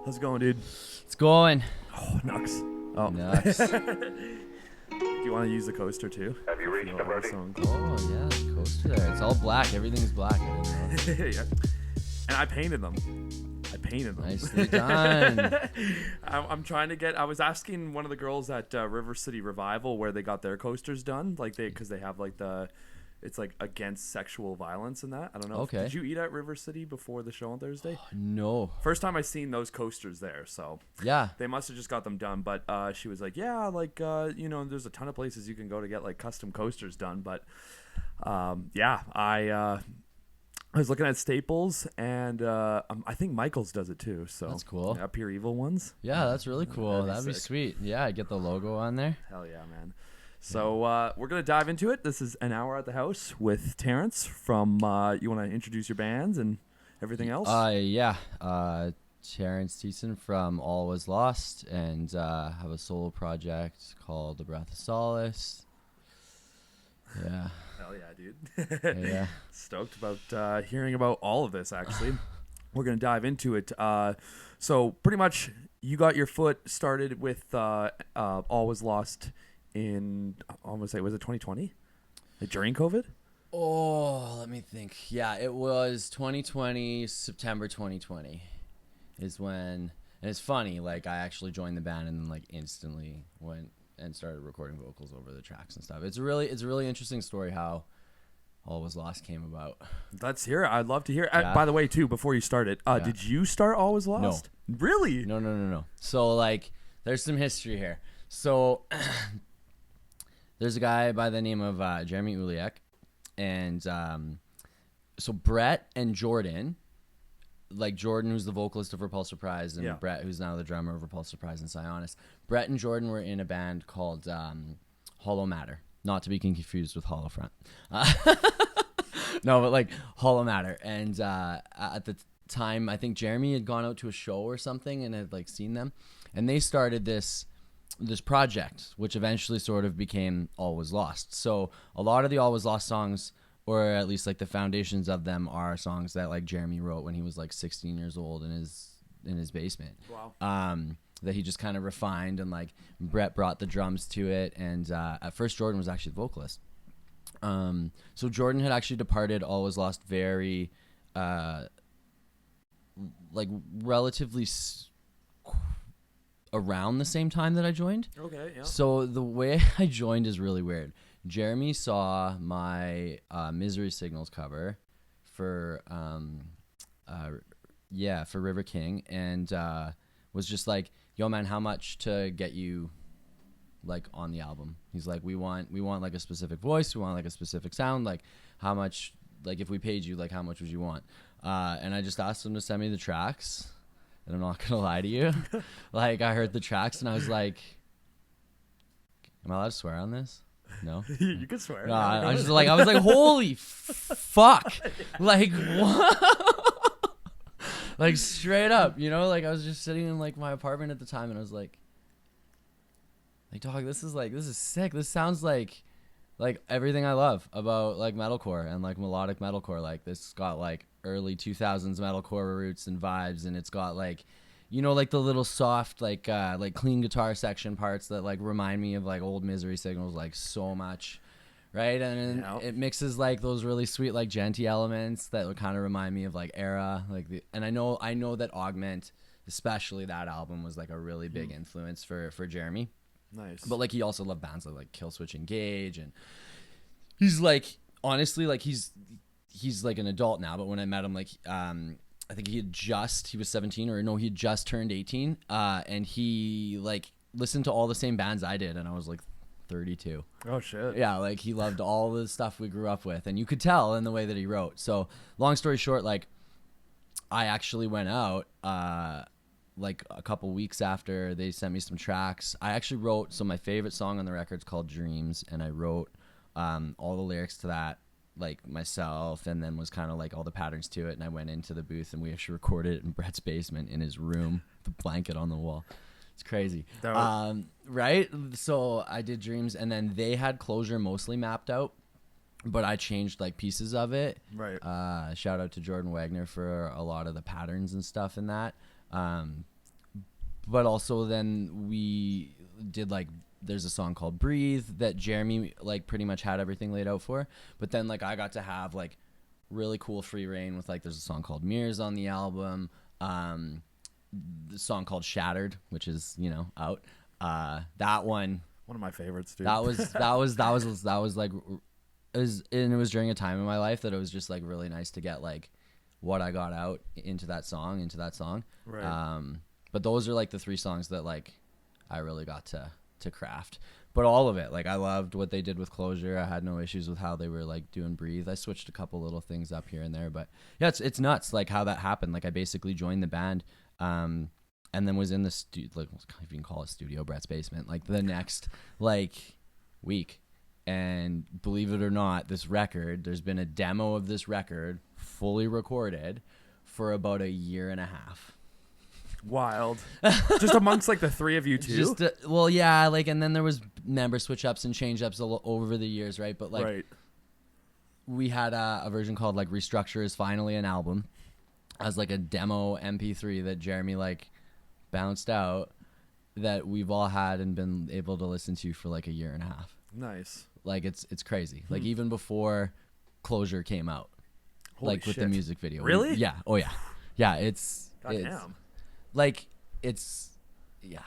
How's it going, dude? It's going. Oh, Nux. Oh. Nuts. Do you want to use the coaster too? Have you reached the ready? Oh, yeah, the coaster there. It's all black. Everything's black. I didn't know. Yeah. And I painted them. Nicely done. I'm trying to get. I was asking one of the girls at River City Revival where they got their coasters done, because they have it's like against sexual violence and that. I don't know. Okay. Did you eat at River City before the show on Thursday? No. First time I seen those coasters there, so Yeah. they must have just got them done. But she was like, yeah, there's a ton of places you can go to get like custom coasters done. But I was looking at Staples, and I think Michael's does it too. So That's cool. Yeah, Apureevil ones. Yeah, that's really cool. That'd be That'd be sick. sweet. Yeah, get the logo on there. Hell yeah, man. So we're gonna dive into it. This is an hour at the house with Terence from. You want to introduce your bands and everything else? Yeah. Terence Thiessen from All Was Lost, and have a solo project called The Breath of Solace. Yeah. Hell yeah, dude. Yeah. Stoked about hearing about all of this, actually. We're going to dive into it. So pretty much you got your foot started with All Was Lost in, I want to say, was it 2020? Like during COVID? Oh, let me think. Yeah, it was 2020, September 2020 is when, and it's funny, like I actually joined the band and then like instantly went and started recording vocals over the tracks and stuff. It's a really interesting story how All Was Lost came about. Let's hear it. I'd love to hear it. Yeah. By the way, too, before you started, Yeah. did you start All Was Lost? No. Really? No. So like there's some history here. So there's a guy by the name of Jeremy Uliak, and so Brett and Jordan, like Jordan, who's the vocalist of Repulse Surprise, and Yeah. Brett, who's now the drummer of Repulse Surprise and Sionis. Brett and Jordan were in a band called Hollow Matter, not to be confused with Hollow Front. No, but like Hollow Matter. And at the time, I think Jeremy had gone out to a show or something and had like seen them, and they started this project, which eventually sort of became All Was Lost. So a lot of the All Was Lost songs, or at least like the foundations of them, are songs that like Jeremy wrote when he was like 16 years old in his basement. Wow. That he just kind of refined, and like Brett brought the drums to it, and at first Jordan was actually the vocalist. So Jordan had actually departed All Was Lost very like relatively around the same time that I joined. Okay, yeah. So the way I joined is really weird. Jeremy saw my Misery Signals cover for River King, and was just like, yo man, how much to get you like on the album? He's like, we want like a specific voice, we want like a specific sound, like how much, like if we paid you, like how much would you want? And I just asked him to send me the tracks, and I'm not gonna lie to you, like I heard the tracks and I was like, am I allowed to swear on this? No. You can swear. No, I was like, holy fuck, like what? Like straight up, you know, like I was just sitting in like my apartment at the time, and I was like, dog, this is sick. This sounds like everything I love about like metalcore and like melodic metalcore. Like this got like early 2000s metalcore roots and vibes, and it's got like, you know, like the little soft like clean guitar section parts that like remind me of like old Misery Signals like so much, right? And Yeah. it mixes like those really sweet like genty elements that would kind of remind me of like Era, and I know that Augment, especially that album, was like a really big influence for Jeremy. Nice. But like he also loved bands like Killswitch Engage, and he's like, honestly, like he's like an adult now, but when I met him, like I think he was 17, or no, he had just turned 18, and he like listened to all the same bands I did, and I was like 32. Oh shit. Yeah, like he loved all the stuff we grew up with, and you could tell in the way that he wrote. So long story short, like I actually went out like a couple weeks after they sent me some tracks. I actually wrote, so my favorite song on the record's called Dreams, and I wrote all the lyrics to that like myself, and then was kind of like all the patterns to it, and I went into the booth and we actually recorded it in Brett's basement in his room, the blanket on the wall. It's crazy. Right? So I did Dreams, and then they had Closure mostly mapped out, but I changed like pieces of it. Right. Shout out to Jordan Wagner for a lot of the patterns and stuff in that. but also then we did like, there's a song called Breathe that Jeremy like pretty much had everything laid out for, but then like I got to have like really cool free reign with like, there's a song called Mirrors on the album, the song called Shattered, which is, you know, out. That one of my favorites, dude. that was like, it was during a time in my life that it was just like really nice to get like what I got out into that song. Right. But those are like the 3 songs that like I really got to craft. But all of it, like I loved what they did with Closure. I had no issues with how they were like doing Breathe. I switched a couple little things up here and there, but yeah, it's nuts like how that happened. Like I basically joined the band, and then was in the like, if you can call it studio, Brett's basement, like the next like week. And believe it or not, this record, there's been a demo of this record fully recorded for about a year and a half. Wild. Just amongst like the 3 of you two? Well, yeah, like, and then there was member switch ups and change ups over the years, right? But like, right. We had a version called like Restructure is finally an album, as like a demo MP3 that Jeremy like bounced out, that we've all had and been able to listen to for like a year and a half. Nice. Like it's crazy. Like even before Closure came out, Holy like with shit. the music video. Really? Yeah. Oh yeah. Yeah. It's like it's yeah.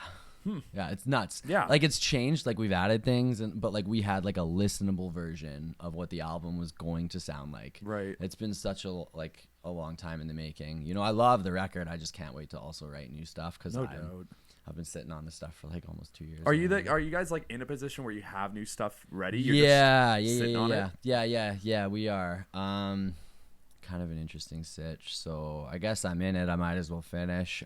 Yeah, it's nuts. Yeah. Like it's changed. Like we've added things, but like we had like a listenable version of what the album was going to sound like. Right. It's been such a long time in the making. You know, I love the record. I just can't wait to also write new stuff because I've been sitting on this stuff for like almost 2 years. Are you guys like in a position where you have new stuff ready? Yeah, we are. Kind of an interesting sitch. So I guess I'm in it. I might as well finish.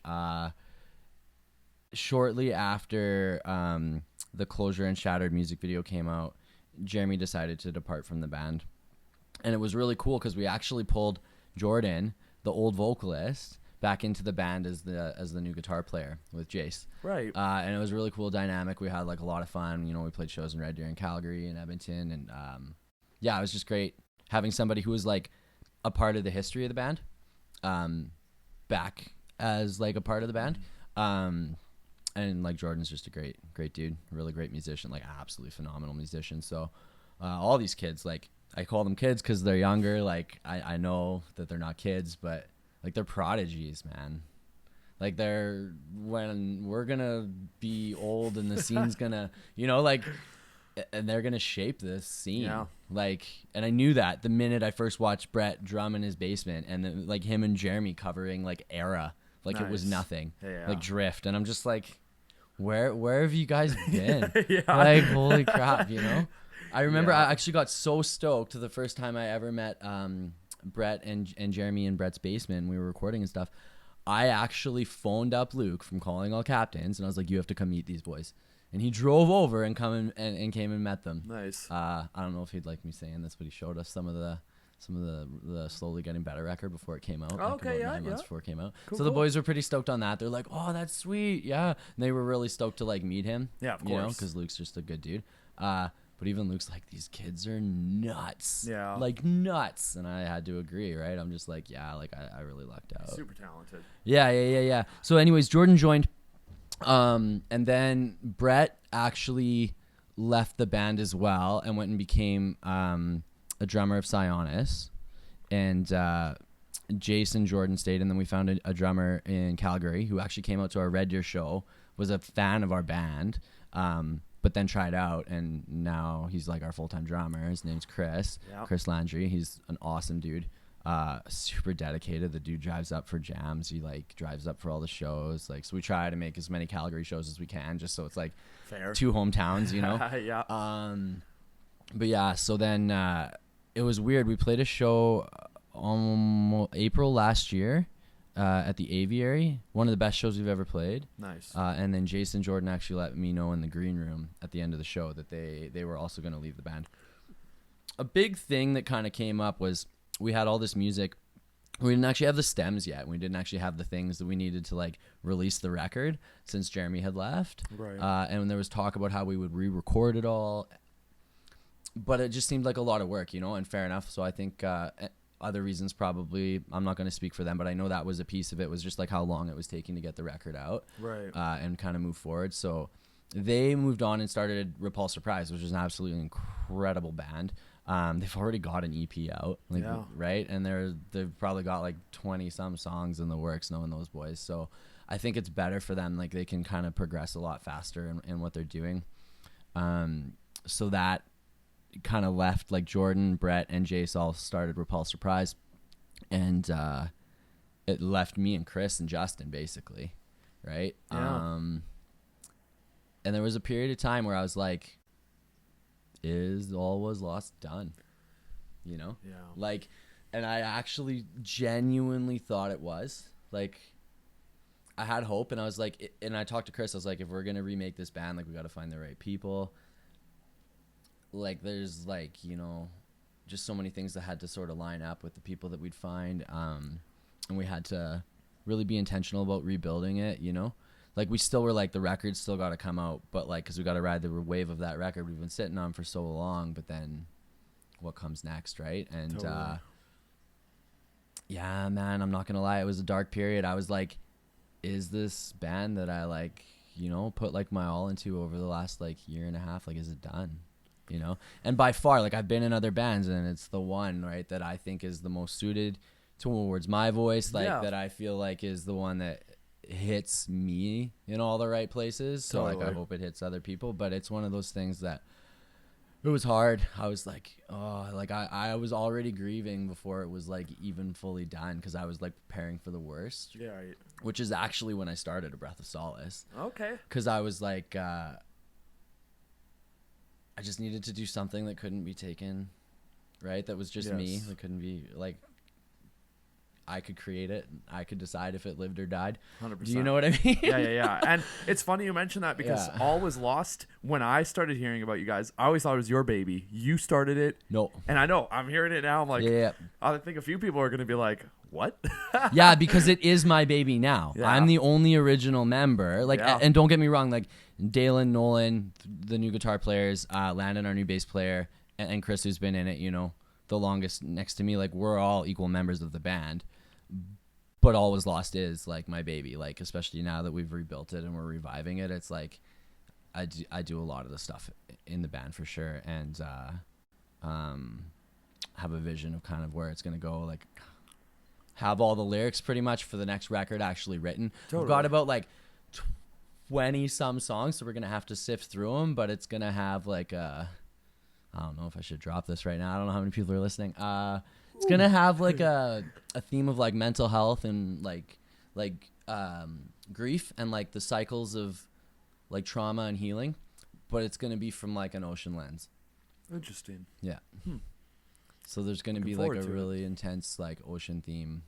Shortly after the Closure and Shattered music video came out, Jeremy decided to depart from the band, and it was really cool because we actually pulled Jordan, the old vocalist, back into the band as the new guitar player with Jace. Right. And it was a really cool dynamic. We had like a lot of fun. You know, we played shows in Red Deer and Calgary and Edmonton, and yeah, it was just great having somebody who was like a part of the history of the band back as like a part of the band. And like Jordan's just a great dude, really great musician, like absolutely phenomenal musician. So all these kids, like I call them kids because they're younger. Like I know that they're not kids, but like they're prodigies, man. Like when we're gonna be old and the scene's gonna, you know, like, and they're gonna shape this scene. Yeah. Like, and I knew that the minute I first watched Brett drum in his basement, and then like him and Jeremy covering like Era, like it was nothing, like Drift, and I'm just like, where have you guys been? Yeah. Like holy crap, you know. I remember I actually got so stoked the first time I ever met Brett and Jeremy in Brett's basement. We were recording and stuff. I actually phoned up Luke from Calling All Captains, and I was like, you have to come meet these boys. And he drove over and came and met them. Nice. I don't know if he'd like me saying this, but he showed us some of the Slowly Getting Better record before it came out. Oh, okay, about 9 months before it came out. Cool, so the boys were pretty stoked on that. They're like, oh, that's sweet. Yeah. And they were really stoked to like meet him. Yeah, of course. You know, because Luke's just a good dude. But even Luke's like, these kids are nuts. Yeah. Like nuts. And I had to agree, right? I'm just like, yeah, like I really lucked out. Super talented. Yeah. So anyways, Jordan joined. And then Brett actually left the band as well and went and became a drummer of Sionis. And Jason Jordan stayed, and then we found a drummer in Calgary who actually came out to our Red Deer show, was a fan of our band, but then tried out, and now he's like our full-time drummer. His name's Chris. Yep. Chris Landry. He's an awesome dude. Super dedicated. The dude drives up for jams. He like drives up for all the shows. Like, so we try to make as many Calgary shows as we can, just so it's like fair. 2 hometowns, you know? Yeah. But yeah, so then it was weird. We played a show April last year at the Aviary, one of the best shows we've ever played. Nice. And then Jason Jordan actually let me know in the green room at the end of the show that they were also going to leave the band. A big thing that kind of came up was we had all this music. We didn't actually have the stems yet. We didn't actually have the things that we needed to like release the record since Jeremy had left. Right. And there was talk about how we would re-record it all, but it just seemed like a lot of work, you know, and fair enough. So I think, other reasons probably. I'm not going to speak for them, but I know that was a piece of it, was just like how long it was taking to get the record out, Right. and kind of move forward. So they moved on and started Repulse Surprise, which is an absolutely incredible band. They've already got an EP out, like, Yeah. right? And they've probably got like 20 some songs in the works, knowing those boys. So I think it's better for them. Like they can kind of progress a lot faster in what they're doing. So that kind of left, like Jordan, Brett, and Jace all started Repulse Surprise, and it left me and Chris and Justin basically, right? Yeah. And there was a period of time where I was like, is All Was Lost done? You know? Yeah. Like, and I actually genuinely thought it was. Like, I had hope, and I was like, and I talked to Chris, I was like, if we're going to remake this band, like, we got to find the right people. Like, there's, like, you know, just so many things that had to sort of line up with the people that we'd find. And we had to really be intentional about rebuilding it, you know? Like, we still were like, the record's still got to come out, but like, because we got to ride the wave of that record we've been sitting on for so long. But then what comes next, right? And Totally. yeah, man, I'm not going to lie. It was a dark period. I was like, is this band that I like, you know, put like my all into over the last like year and a half, like, is it done? You know? And by far, like, I've been in other bands, and it's the one, right, that I think is the most suited towards my voice, like, Yeah. that I feel like is the one that hits me in all the right places. So like, I Totally. hope it hits other people, but it's one of those things that it was hard. I was like, oh, like I was already grieving before it was like even fully done, because I was like preparing for the worst, Yeah. Right. which is actually when I started A Breath of Solace, Okay. because I was like, I just needed to do something that couldn't be taken, right? That was just me. Yes. That couldn't be like, I could create it. I could decide if it lived or died. 100%. Do you know what I mean? Yeah. And it's funny you mention that, because Yeah. All Was Lost, when I started hearing about you guys, I always thought it was your baby. You started it. No. And I know, I'm hearing it now. I'm like, Yeah. I think a few people are going to be like, what? Yeah, because it is my baby now. Yeah. I'm the only original member. Like, Yeah. and don't get me wrong, like Dalen, Nolan, the new guitar players, Landon, our new bass player, and Chris, who's been in it, you know, the longest next to me. Like, we're all equal members of the band. But All Was Lost is like my baby. Like, especially now that we've rebuilt it and we're reviving it, it's like I do a lot of the stuff in the band for sure, and have a vision of kind of where it's gonna go. Like, have all the lyrics pretty much for the next record actually written. Totally. We've got about like 20 some songs, so we're gonna have to sift through them. But it's gonna have like I don't know if I should drop this right now. I don't know how many people are listening. It's gonna have like a theme of like mental health and like grief and like the cycles of like trauma and healing, but it's gonna be from like an ocean lens. Interesting. Yeah. So there's gonna Looking be like forward a to it. really intense like ocean theme,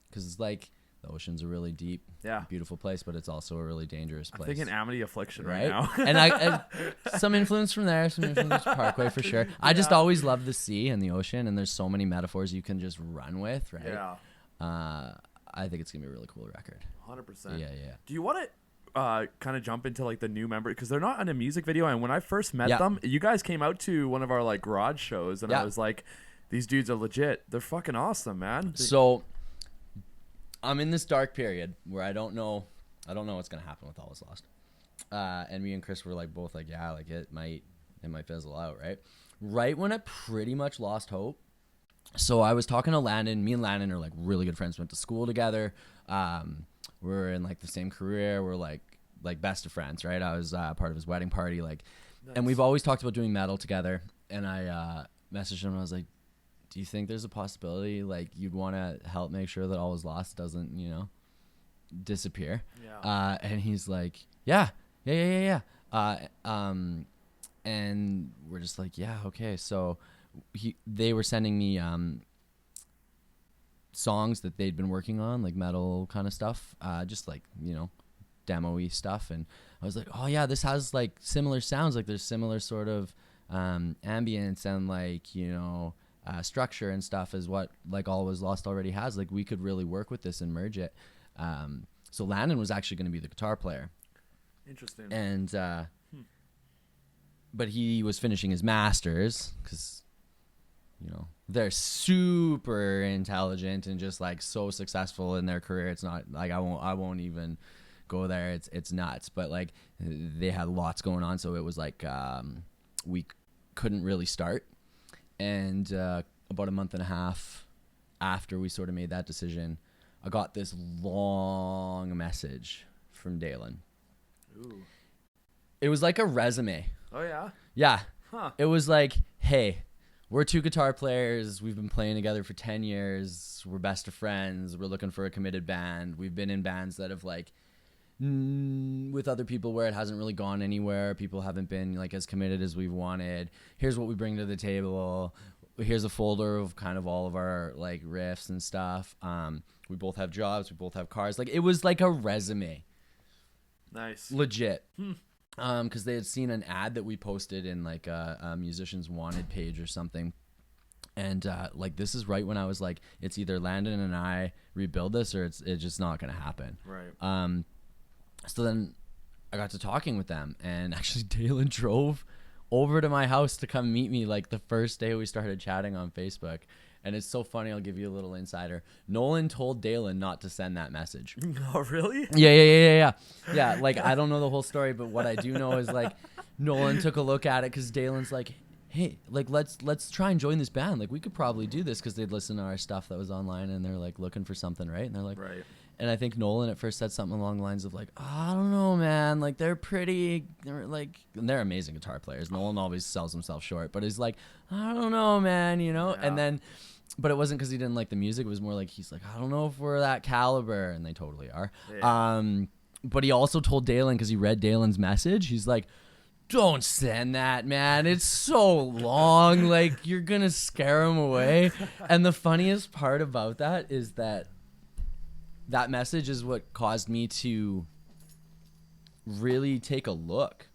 because it's like the ocean's a really deep, Yeah. beautiful place, but it's also a really dangerous I'm place. thinking Amity Affliction Right? right now. and some influence from there, some influence from Parkway for sure. I just Yeah. always love the sea and the ocean, and there's so many metaphors you can just run with, right? Yeah. I think it's gonna be a really cool record. 100%. Yeah. Do you want to kind of jump into like the new member, because they're not in a music video? And when I first met Yeah. them, you guys came out to one of our like garage shows, and Yeah. I was like, these dudes are legit. They're fucking awesome, man. So I'm in this dark period where I don't know what's gonna happen with All Was Lost. And me and Chris were like both like, yeah, like it might fizzle out, right? Right when I pretty much lost hope. So I was talking to Landon. Me and Landon are like really good friends. Went to school together. We're in like the same career. We're like best of friends, right? I was part of his wedding party, like, and we've always talked about doing metal together. And I messaged him and I was like, do you think there's a possibility like you'd want to help make sure that All Was Lost doesn't, you know, disappear? Yeah. And he's like, yeah. And we're just like, yeah, okay. So they were sending me songs that they'd been working on, like metal kind of stuff, just like, you know, demo-y stuff. And I was like, oh yeah, this has like similar sounds, like there's similar sort of ambience and like, you know, structure and stuff as what like All Was Lost already has. Like, we could really work with this and merge it. So Landon was actually going to be the guitar player, Interesting. and but he was finishing his masters, because you know, they're super intelligent and just like so successful in their career. It's not like I won't even go there. It's nuts. But like they had lots going on, so it was like we couldn't really start. And about a month and a half after we sort of made that decision, I got this long message from Dalen. Ooh. It was like a resume. Oh yeah. Yeah. Huh. It was like, hey, we're 2 guitar players. We've been playing together for 10 years. We're best of friends. We're looking for a committed band. We've been in bands that have like with other people where it hasn't really gone anywhere. People haven't been like as committed as we've wanted. Here's what we bring to the table. Here's a folder of kind of all of our like riffs and stuff. We both have jobs. We both have cars. Like it was like a resume. Nice. Legit. Because they had seen an ad that we posted in like a musicians wanted page or something. And like this is right when I was like, it's either Landon and I rebuild this or it's just not going to happen. Right. So then I got to talking with them, and actually Dalen drove over to my house to come meet me like the first day we started chatting on Facebook. And it's so funny. I'll give you a little insider. Nolan told Dalen not to send that message. Oh, really? Yeah. Like I don't know the whole story, but what I do know is like Nolan took a look at it because Dalen's like, hey, like let's try and join this band. Like we could probably do this, because they'd listen to our stuff that was online and they're like looking for something, right? And they're like, right. And I think Nolan at first said something along the lines of like, I don't know, man. Like they're they're amazing guitar players. Nolan always sells himself short, but he's like, I don't know, man, you know? Yeah. And then, but it wasn't because he didn't like the music. It was more like, he's like, I don't know if we're that caliber. And they totally are. Yeah. But he also told Dalen, because he read Dalen's message, he's like, don't send that, man. It's so long. Like you're going to scare him away. And the funniest part about that is that message is what caused me to really take a look.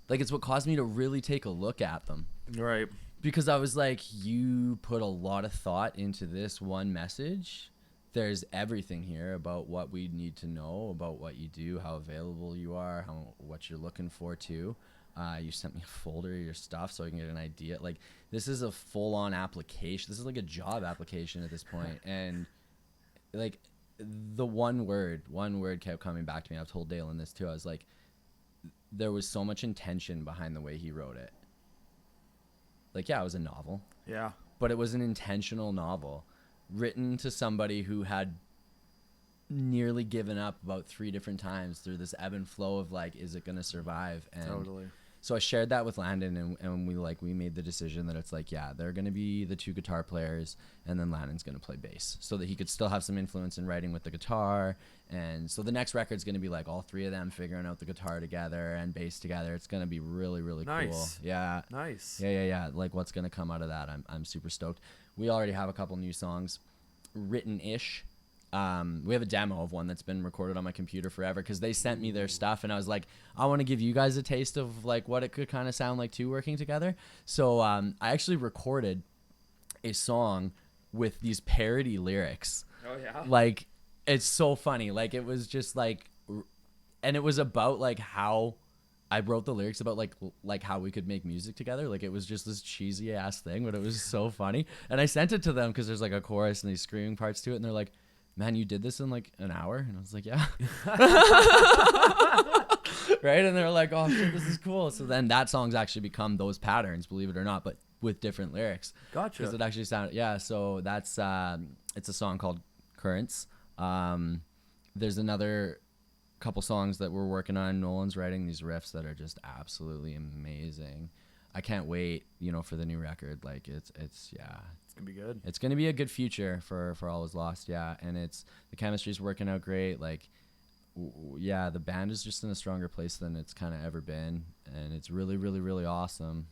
Like, it's what caused me to really take a look at them. Right. Because I was like, you put a lot of thought into this one message. There's everything here about what we need to know, about what you do, how available you are, what you're looking for too. You sent me a folder of your stuff so I can get an idea. Like, this is a full-on application. This is like a job application at this point. And like the one word kept coming back to me. I've told Dalen this too. I was like, there was so much intention behind the way he wrote it. Like, yeah, it was a novel. Yeah. But it was an intentional novel written to somebody who had nearly given up about 3 different times through this ebb and flow of like, is it going to survive? And Totally. so I shared that with Landon, and we made the decision that it's like, yeah, they're going to be the 2 guitar players, and then Landon's going to play bass, so that he could still have some influence in writing with the guitar. And so the next record's going to be like all 3 of them figuring out the guitar together and bass together. It's going to be really, really Nice. cool. Yeah. Nice. Yeah. Like what's going to come out of that, I'm super stoked. We already have a couple new songs written-ish. We have a demo of one that's been recorded on my computer forever, because they sent me their stuff, and I was like, I want to give you guys a taste of like what it could kind of sound like too working together. So I actually recorded a song with these parody lyrics. Oh yeah. Like, it's so funny. Like, it was just like, and it was about like how I wrote the lyrics about like how we could make music together. Like, it was just this cheesy ass thing, but it was so funny. And I sent it to them because there's like a chorus and these screaming parts to it, and they're like, man, you did this in like an hour? And I was like, yeah. Right? And they're like, oh shit, this is cool. So then that song's actually become those patterns, believe it or not, but with different lyrics. Gotcha. Because it actually sounded, yeah. So that's, it's a song called Currents. There's another couple songs that we're working on. Nolan's writing these riffs that are just absolutely amazing. I can't wait, for the new record. Like it's yeah. It's gonna be good. It's gonna be a good future for All Is Lost, yeah. And the chemistry's working out great. Like, yeah, the band is just in a stronger place than it's kind of ever been, and it's really, really, really awesome.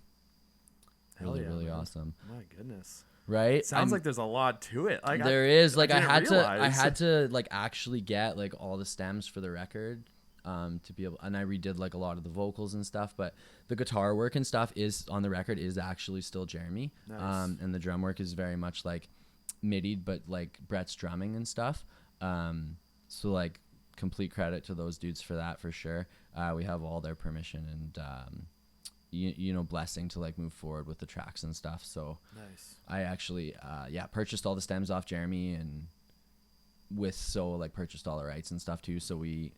Hell yeah, Really man. awesome. My goodness. Right? Like there's a lot to it. Like there is. Like I didn't had to like actually get like all the stems for the record. To be able, and I redid like a lot of the vocals and stuff, but the guitar work and stuff is on the record is actually still Jeremy. Nice. And the drum work is very much like midied, but like Brett's drumming and stuff. So like complete credit to those dudes for that, for sure. We have all their permission, and you know, blessing to like move forward with the tracks and stuff. So Nice. I actually purchased all the stems off Jeremy, and purchased all the rights and stuff too. So we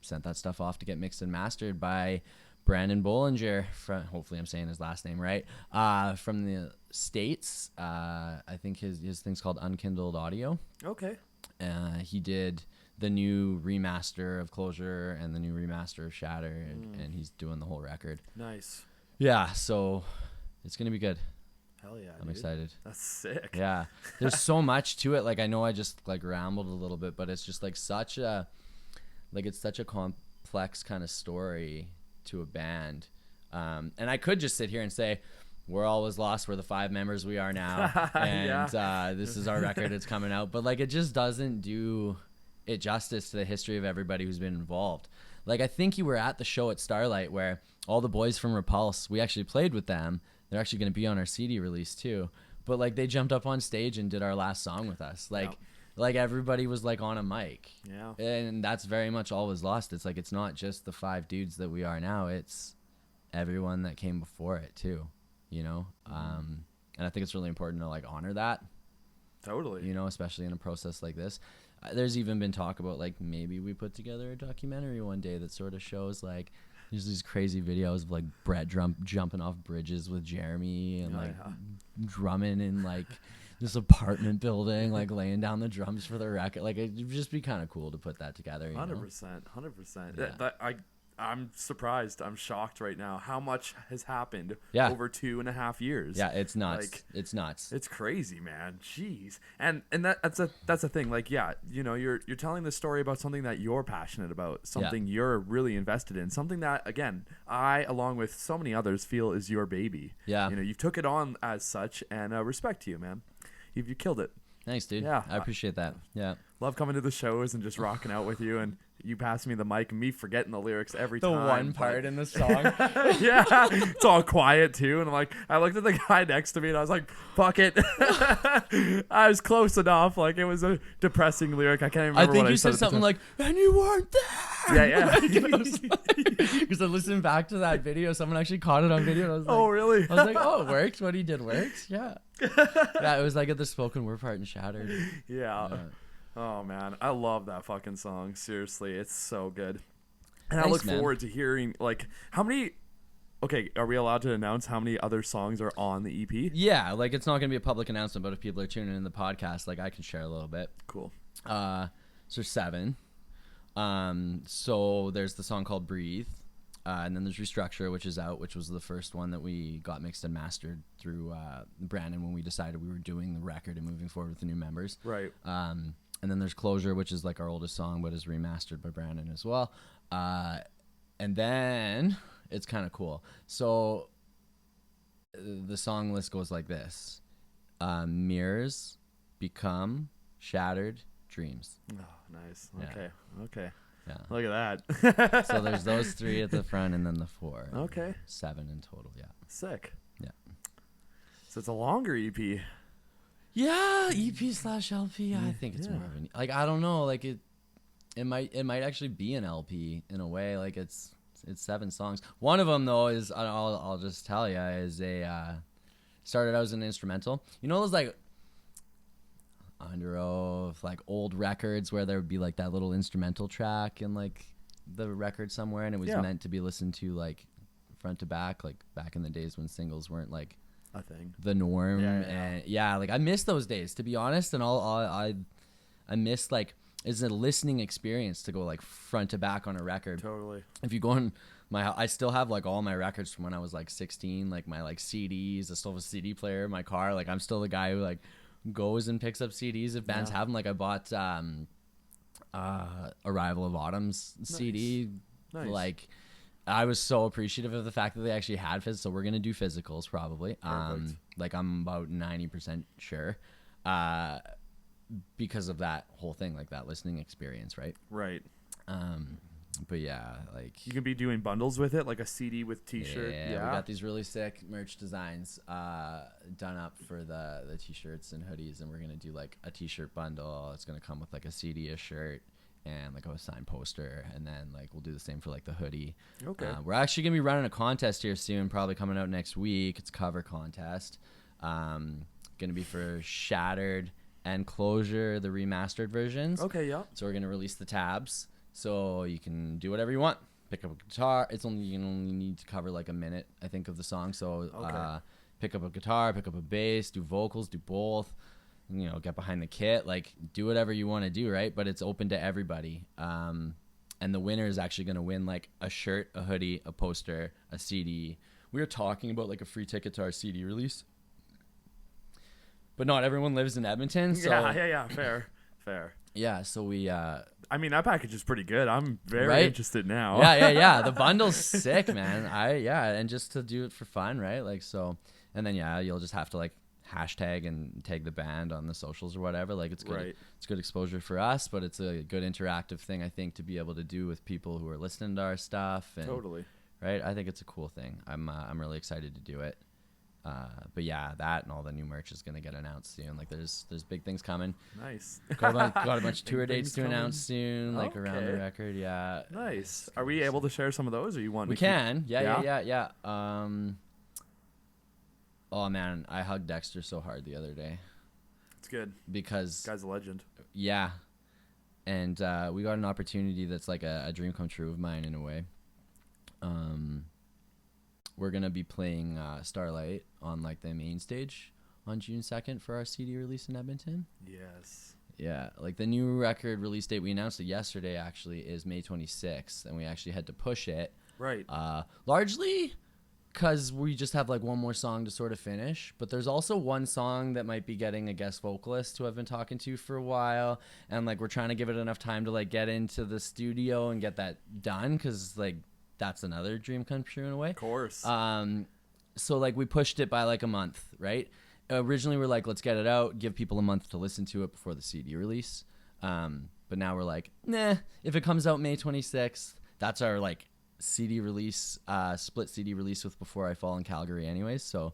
sent that stuff off to get mixed and mastered by Brandon Bollinger, hopefully I'm saying his last name right, from the States. I think his thing's called Unkindled Audio. Okay. He did the new remaster of Closure and the new remaster of Shatter, and he's doing the whole record. Nice. Yeah, so it's going to be good. Hell yeah, I'm dude. excited. That's sick. Yeah. There's so much to it. Like, I know I just like rambled a little bit, but it's just like it's such a complex kind of story to a band. And I could just sit here and say, we're always lost. We're the 5 members we are now. And this is our record. It's coming out. But like, it just doesn't do it justice to the history of everybody who's been involved. Like, I think you were at the show at Starlight where all the boys from Repulse, we actually played with them. They're actually going to be on our CD release too. But like, they jumped up on stage and did our last song with us. Like everybody was like on a mic. Yeah. And that's very much all was lost. It's like, it's not just the 5 dudes that we are now. It's everyone that came before it too, you know? And I think it's really important to like honor that. Totally. You know, especially in a process like this. There's even been talk about like maybe we put together a documentary one day that sort of shows like there's these crazy videos of like Brett jumping off bridges with Jeremy and drumming in like this apartment building, like laying down the drums for the record. Like, it'd just be kind of cool to put that together. 100%. Yeah. I'm surprised. I'm shocked right now how much has happened over 2.5 years. Yeah, it's nuts. Like, it's nuts. It's crazy, man. Jeez. And that's the thing. Like, yeah, you know, you're telling the story about something that you're passionate about, something you're really invested in, something that, again, I, along with so many others, feel is your baby. Yeah. You know, you've took it on as such, and respect to you, man. You killed it. Thanks, dude. Yeah. I appreciate that. Yeah. Love coming to the shows and just rocking out with you, and you passing me the mic and me forgetting the lyrics every The time. one part in the song. Yeah, it's all quiet too, and I looked at the guy next to me and I was like, "Fuck it." I was close enough. Like, it was a depressing lyric. I can't even remember. I think what you I said something like, "And you weren't there." Yeah. Because I listened back to that video. Someone actually caught it on video. And I was like, Oh, really? I was like, "Oh, it worked. What he did worked." Yeah. Yeah, it was like at the spoken word part and Shattered. Yeah. Oh man, I love that fucking song. Seriously, it's so good. And Thanks, I look man. forward to hearing like how many. Okay, are we allowed to announce how many other songs are on the EP? Yeah, like it's not gonna be a public announcement, but if people are tuning in the podcast, like I can share a little bit. Cool. So there's 7. So there's the song called Breathe. And then there's Restructure, which is out, which was the first one that we got mixed and mastered through Brandon when we decided we were doing the record and moving forward with the new members. Right. And then there's Closure, which is like our oldest song, but is remastered by Brandon as well. And then it's kind of cool. So the song list goes like this. Mirrors, Become, Shattered, Dreams. Oh, nice. Yeah. Okay. Yeah. Look at that. So there's those 3 at the front and then the 4. Okay. 7 in total, yeah. Sick. Yeah. So it's a longer E EP. Yeah, EP/LP. I think it's more of an like I don't know, like it might actually be an LP in a way. Like it's 7 songs. One of them though is I'll just tell you is started out as an instrumental. You know those like under oath like old records where there would be like that little instrumental track in like the record somewhere, and it was meant to be listened to like front to back, like back in the days when singles weren't like a thing, the norm. And like I miss those days, to be honest. And I miss like it's a listening experience to go like front to back on a record. Totally. If you go in I still have like all my records from when I was like 16, like my like CDs. I still have a CD player in my car. Like I'm still the guy who like goes and picks up CDs if bands have them. Like I bought Arrival of Autumn's CD. Nice. Like I was so appreciative of the fact that they actually had phys. So we're gonna do physicals probably. Perfect. Like I'm about 90% sure, because of that whole thing, like that listening experience, right? Right. But yeah, like You can be doing bundles with it, like a CD with T-shirt. Yeah, we got these really sick merch designs done up for the T-shirts and hoodies, and we're gonna do like a T-shirt bundle. It's gonna come with like a CD, a shirt, and like a signed poster, and then like we'll do the same for like the hoodie. Okay. We're actually gonna be running a contest here soon, probably coming out next week. It's a cover contest. Gonna be for Shattered and Closure, the remastered versions. Okay, yeah. So we're gonna release the tabs, so you can do whatever you want. Pick up a guitar. You only need to cover like a minute, I think, of the song. So pick up a guitar, pick up a bass, do vocals, do both. You know, get behind the kit, like do whatever you want to do, right? But it's open to everybody. And the winner is actually gonna win like a shirt, a hoodie, a poster, a CD. We were talking about like a free ticket to our CD release, but not everyone lives in Edmonton. So Yeah. Fair. yeah, so we I mean, that package is pretty good. I'm very Right? interested now. yeah. The bundle's sick, man. And just to do it for fun, right? Like, so, and then you'll just have to like hashtag and tag the band on the socials or whatever. Like, it's good. Right. It's good exposure for us, but it's a good interactive thing, I think, to be able to do with people who are listening to our stuff. And, Totally. right. I think it's a cool thing. I'm really excited to do it. But yeah, that and all the new merch is gonna get announced soon. Like, there's big things coming. Nice. Got a bunch of tour Big dates to things announce soon, like around the Okay. record. Yeah. Nice. Are we able to share some of those, or you want? We to keep- can. Yeah. Oh man, I hugged Dexter so hard the other day It's good. because Guy's a legend. yeah, and we got an opportunity that's like a dream come true of mine in a way. We're gonna be playing Starlight on like the main stage on June 2nd for our CD release in Edmonton. Yes. Yeah, like the new record release date, we announced it yesterday actually, is May 26th, and we actually had to push it. Right. Largely because we just have like one more song to sort of finish, but there's also one song that might be getting a guest vocalist who I've been talking to for a while, and like we're trying to give it enough time to like get into the studio and get that done, because like that's another dream come true in a way. Of course. So like we pushed it by like a month, right? Originally we're like, let's get it out, give people a month to listen to it before the CD release. But now we're like, nah, if it comes out May 26th, that's our like CD release, split CD release with Before I Fall in Calgary anyways. So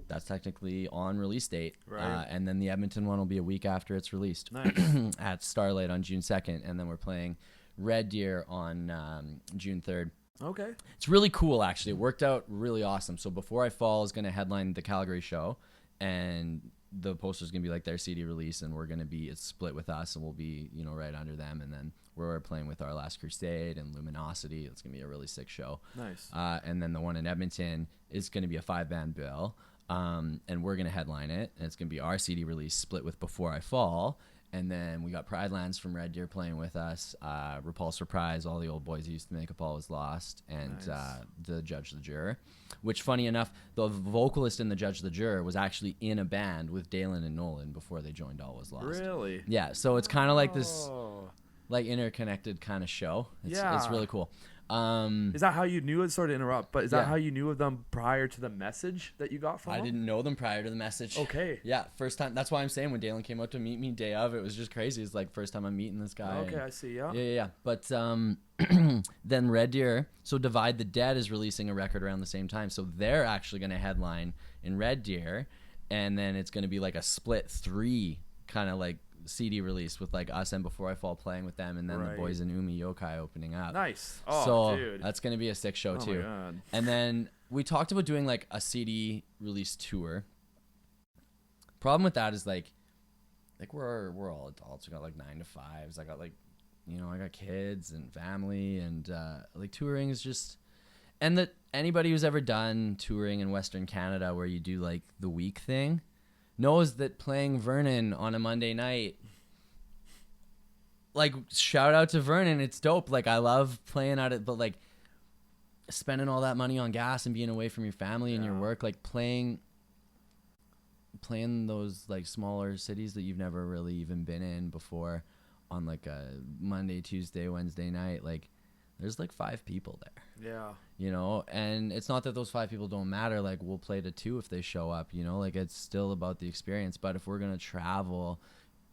that's technically on release date. Right. And then the Edmonton one will be a week after it's released. Nice. At Starlight on June 2nd. And then we're playing Red Deer on June 3rd. Okay. It's really cool, actually. It worked out really awesome. So Before I Fall is going to headline the Calgary show, and the poster's going to be like their CD release, and it's split with us, and we'll be, right under them. And then we're playing with Our Last Crusade and Luminosity. It's going to be a really sick show. Nice. And then the one in Edmonton is going to be a 5-band bill, and we're going to headline it, and it's going to be our CD release split with Before I Fall. And then we got Pride Lands from Red Deer playing with us, Repulse Reprise, all the old boys who used to make up All Was Lost, and Nice. the Judge the Juror. Which, funny enough, the vocalist in the Judge the Juror was actually in a band with Dalen and Nolan before they joined All Was Lost. Really? Yeah, so it's kind of like this Oh. like interconnected kind of show. It's Yeah. really cool. Is that how you knew it? Sort of interrupt, but is that Yeah. how you knew of them prior to the message that you got from I them? didn't know them prior to the message. Okay. Yeah, first time. That's why I'm saying when Dalen came out to meet me day of, it was just crazy. It's like first time I'm meeting this guy. Okay, and- I see. Yeah. Yeah. But then Red Deer, so Divide the Dead is releasing a record around the same time. So they're actually going to headline in Red Deer, and then it's going to be like a split 3 kind of like CD release with like us and Before I Fall playing with them, and then Right. the Boys in Umi Yokai opening up. Nice. Oh, So dude. that's going to be a sick show Oh my too. God. And then we talked about doing like a CD release tour. Problem with that is like we're all adults. We got like 9 to 5s. I got like, I got kids and family, and like touring is just, and that anybody who's ever done touring in Western Canada where you do like the week thing knows that playing Vernon on a Monday night, like, shout out to Vernon, it's dope. Like, I love playing at it, but like spending all that money on gas and being away from your family and your Yeah. work, like playing those like smaller cities that you've never really even been in before on like a Monday, Tuesday, Wednesday night, like there's like 5 people there. Yeah. And it's not that those 5 people don't matter. Like, we'll play to 2 if they show up, like it's still about the experience. But if we're going to travel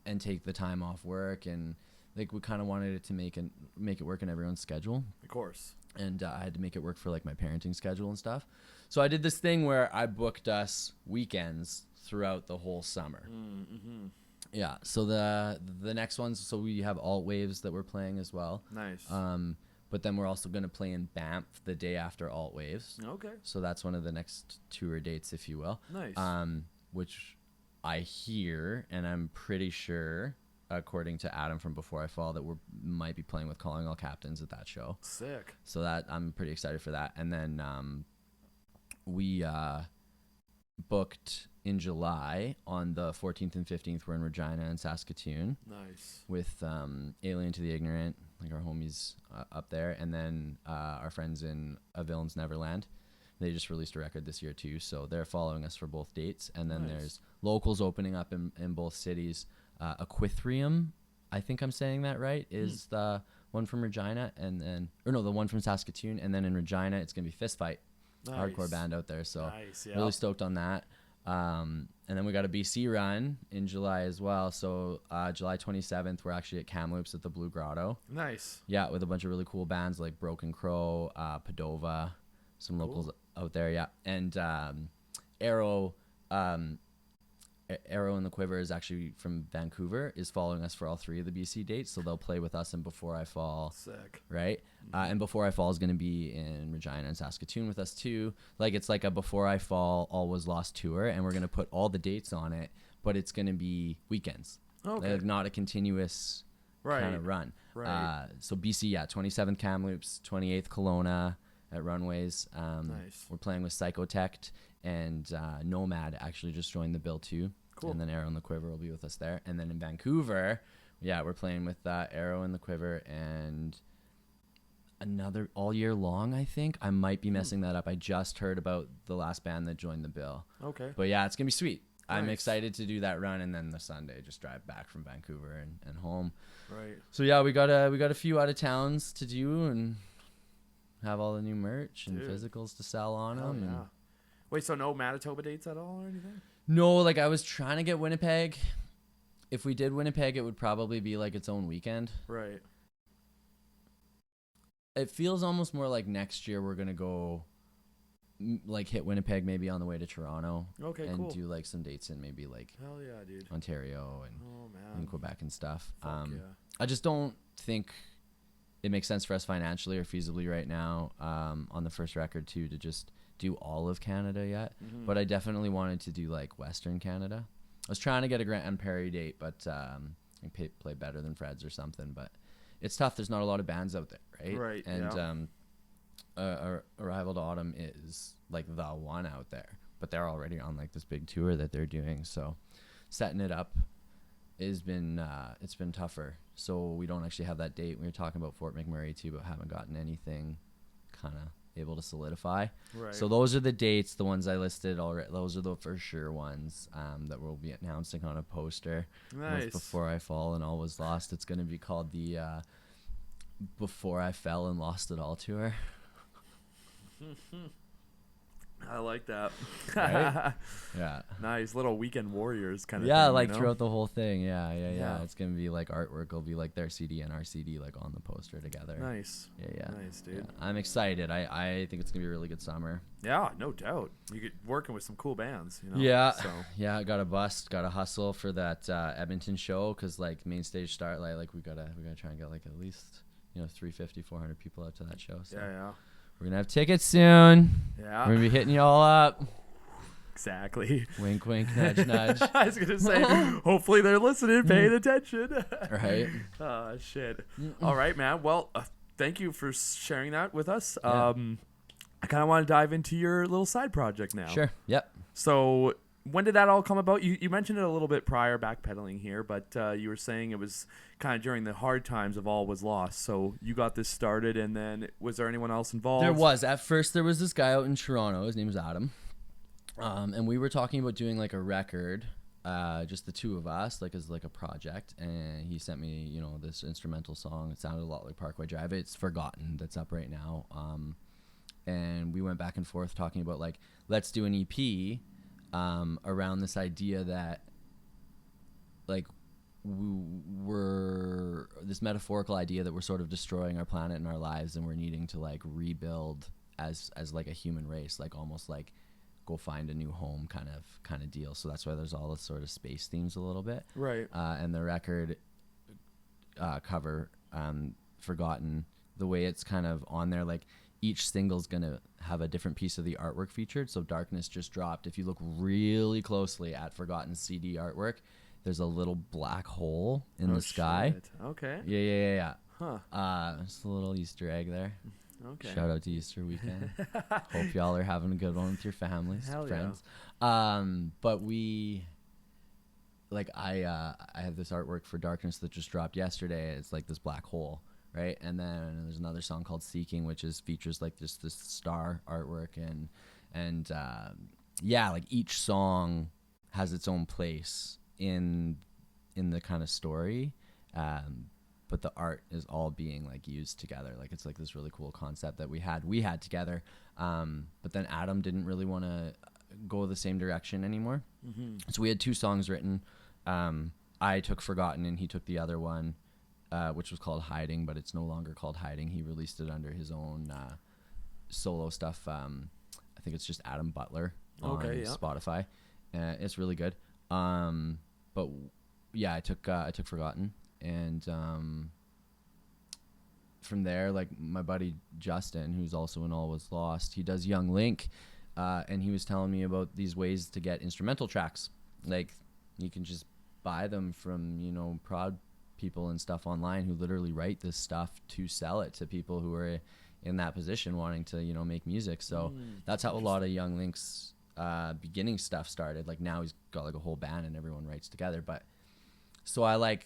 and take the time off work, and like we kind of wanted it to make it work in everyone's schedule. Of course. And I had to make it work for like my parenting schedule and stuff. So I did this thing where I booked us weekends throughout the whole summer. Mm-hmm. Yeah. So the next ones, so we have alt waves that we're playing as well. Nice. But then we're also going to play in Banff the day after alt waves. Okay. So that's one of the next tour dates, if you will. Nice. Which I hear, and I'm pretty sure, according to Adam from Before I Fall, that we might be playing with Calling All Captains at that show. Sick. So that I'm pretty excited for that. And then we booked in July on the 14th and 15th. We're in Regina and Saskatoon. Nice. With Alien to the Ignorant, like our homies up there, and then our friends in A Villain's Neverland. They just released a record this year too, so they're following us for both dates. And then there's locals opening up in both cities. Aquithrium, I think I'm saying that right, is the one from Regina, and then the one from Saskatoon, and then in Regina it's gonna be Fist Fight, hardcore band out there. So really stoked on that. And then we got a BC run in July as well. So July 27th, we're actually at Kamloops at the Blue Grotto. Nice. Yeah, with a bunch of really cool bands like Broken Crow, Padova, some locals out there. Yeah, and Arrow. Arrow in the Quiver is actually from Vancouver, is following us for all three of the BC dates, so they'll play with us in Before I Fall. Sick. Right? And Before I Fall is going to be in Regina and Saskatoon with us too. Like, it's like a Before I Fall All Was Lost tour, and we're going to put all the dates on it, but it's going to be weekends. Okay. Like, not a continuous kind of run. Right. So BC, 27th Kamloops, 28th Kelowna at Runways. Nice. We're playing with Psychotect, and Nomad actually just joined the bill too. Cool. And then Arrow in the Quiver will be with us there. And then in Vancouver, we're playing with Arrow in the Quiver and another All Year Long, I think. I might be messing that up. I just heard about the last band that joined the bill. Okay. But yeah, it's going to be sweet. Nice. I'm excited to do that run, and then the Sunday just drive back from Vancouver and home. Right. So yeah, we got a few out of towns to do and have all the new merch and physicals to sell on them. Yeah. Wait, so no Manitoba dates at all or anything? No, like I was trying to get Winnipeg. If we did Winnipeg, it would probably be like its own weekend. Right. It feels almost more like next year we're gonna go, like hit Winnipeg maybe on the way to Toronto. Okay, and cool. do like some dates in maybe like Hell yeah, dude. Ontario and Quebec and stuff. Fuck yeah. I just don't think it makes sense for us financially or feasibly right now on the first record too to just do all of Canada yet. But I definitely wanted to do like Western Canada. I was trying to get a Grant Perry date, but play Better Than Fred's or something. But it's tough. There's not a lot of bands out there, right? Right. And Arrival to Autumn is like the one out there, but they're already on like this big tour that they're doing. So setting it up has been it's been tougher. So we don't actually have that date. We were talking about Fort McMurray too, but haven't gotten anything kind of able to solidify. Right. So those are the dates, the ones I listed already. Those are the for sure ones that we'll be announcing on a poster. Nice. With Before I Fall and All Was Lost. It's going to be called the Before I Fell and Lost It All tour. I like that. Right? Yeah. Nice. Little Weekend Warriors kind of Yeah, thing, like you know? throughout the whole thing. Yeah. Yeah. It's going to be like artwork. It'll be like their CD and our CD like on the poster together. Nice. Yeah. Nice, dude. Yeah. I'm excited. I think it's going to be a really good summer. Yeah, no doubt. You get working with some cool bands, you know? Yeah. So. Yeah, I got to hustle for that Edmonton show because like main stage start, like we gotta try and get like at least 350, 400 people out to that show. So Yeah. we're gonna have tickets soon. Yeah. We're gonna be hitting you all up. Exactly. Wink, wink, nudge, nudge. I was gonna say, hopefully they're listening, paying attention. Right. Oh shit. All right, man. Well, thank you for sharing that with us. Yeah. I kind of want to dive into your little side project now. Sure. Yep. So when did that all come about? You mentioned it a little bit prior, backpedaling here, but you were saying it was kind of during the hard times of All Was Lost. So you got this started, and then was there anyone else involved? There was. At first, there was this guy out in Toronto. His name was Adam. And we were talking about doing like a record, just the two of us, like as like a project. And he sent me, this instrumental song. It sounded a lot like Parkway Drive. It's Forgotten. That's up right now. And we went back and forth talking about like, let's do an EP around this idea that like we're this metaphorical idea that we're sort of destroying our planet and our lives, and we're needing to like rebuild as like a human race, like almost like go find a new home kind of deal. So that's why there's all the sort of space themes a little bit. Right. And the record cover, Forgotten, the way it's kind of on there, like each single's gonna have a different piece of the artwork featured. So Darkness just dropped. If you look really closely at Forgotten CD artwork, there's a little black hole in the sky. Shit. Okay. Yeah. Huh. Just a little Easter egg there. Okay. Shout out to Easter weekend. Hope y'all are having a good one with your families, Hell friends. But we, like, I have this artwork for Darkness that just dropped yesterday. It's like this black hole, right? And then there's another song called Seeking, which features like this star artwork, and like each song has its own place in the kind of story. But the art is all being like used together. Like it's like this really cool concept that we had together. But then Adam didn't really want to go the same direction anymore. Mm-hmm. So we had 2 songs written. I took Forgotten and he took the other one, which was called Hiding, but it's no longer called Hiding. He released it under his own solo stuff. I think it's just Adam Butler on Spotify. It's really good. But yeah, I took Forgotten. And from there, like my buddy Justin, who's also in All Was Lost, he does Young Link, and he was telling me about these ways to get instrumental tracks. Like you can just buy them from prod people and stuff online who literally write this stuff to sell it to people who are in that position wanting to make music. So that's how a lot of Young Link's beginning stuff started. Like now he's got like a whole band and everyone writes together. But so I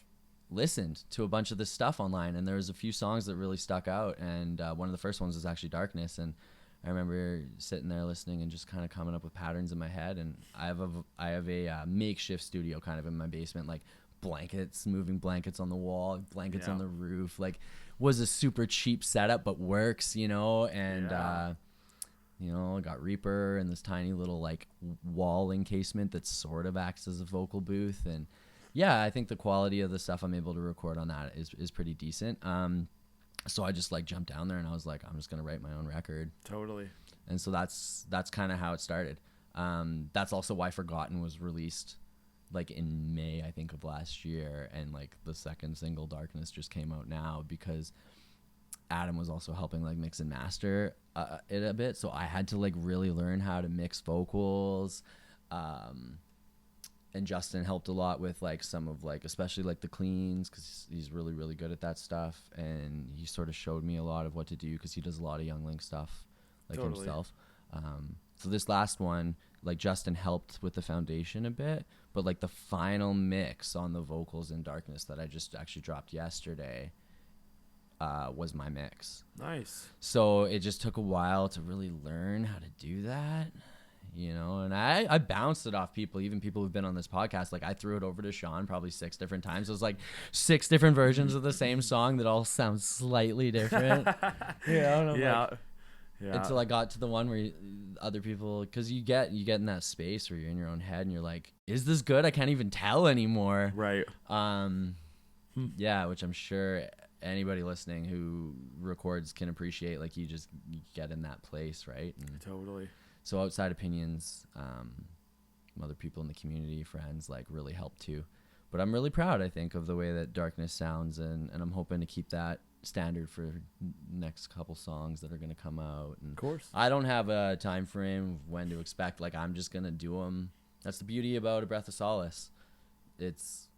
listened to a bunch of this stuff online, and there was a few songs that really stuck out, and one of the first ones was actually Darkness. And I remember sitting there listening and just kind of coming up with patterns in my head. And I have a makeshift studio kind of in my basement, like moving blankets on the wall, blankets on the roof. Like was a super cheap setup but works, and I got Reaper and this tiny little like wall encasement that sort of acts as a vocal booth. And yeah, I think the quality of the stuff I'm able to record on that is pretty decent. So I just like jumped down there and I was like, I'm just gonna write my own record. Totally. And so that's kind of how it started. That's also why Forgotten was released like in May, I think, of last year, and like the second single Darkness just came out now because Adam was also helping like mix and master it a bit. So I had to like really learn how to mix vocals. And Justin helped a lot with like some of like, especially like the cleans, because he's really, really good at that stuff. And he sort of showed me a lot of what to do because he does a lot of Young Link stuff like himself. So this last one, like Justin helped with the foundation a bit, but like the final mix on the vocals in Darkness that I just actually dropped yesterday was my mix. Nice. So it just took a while to really learn how to do that. And I bounced it off people, even people who've been on this podcast. Like I threw it over to Sean probably 6 different times. It was like 6 different versions of the same song that all sound slightly different. Until I got to the one where other people, because you get in that space where you're in your own head and you're like, is this good? I can't even tell anymore. Right. Yeah, which I'm sure anybody listening who records can appreciate. Like you get in that place, right? And totally. so outside opinions, other people in the community, friends, like really helped too. But I'm really proud, I think, of the way that Darkness sounds, and I'm hoping to keep that standard for next couple songs that are going to come out. And of course. I don't have a time frame of when to expect. Like I'm just going to do them. That's the beauty about A Breath of Solace. It's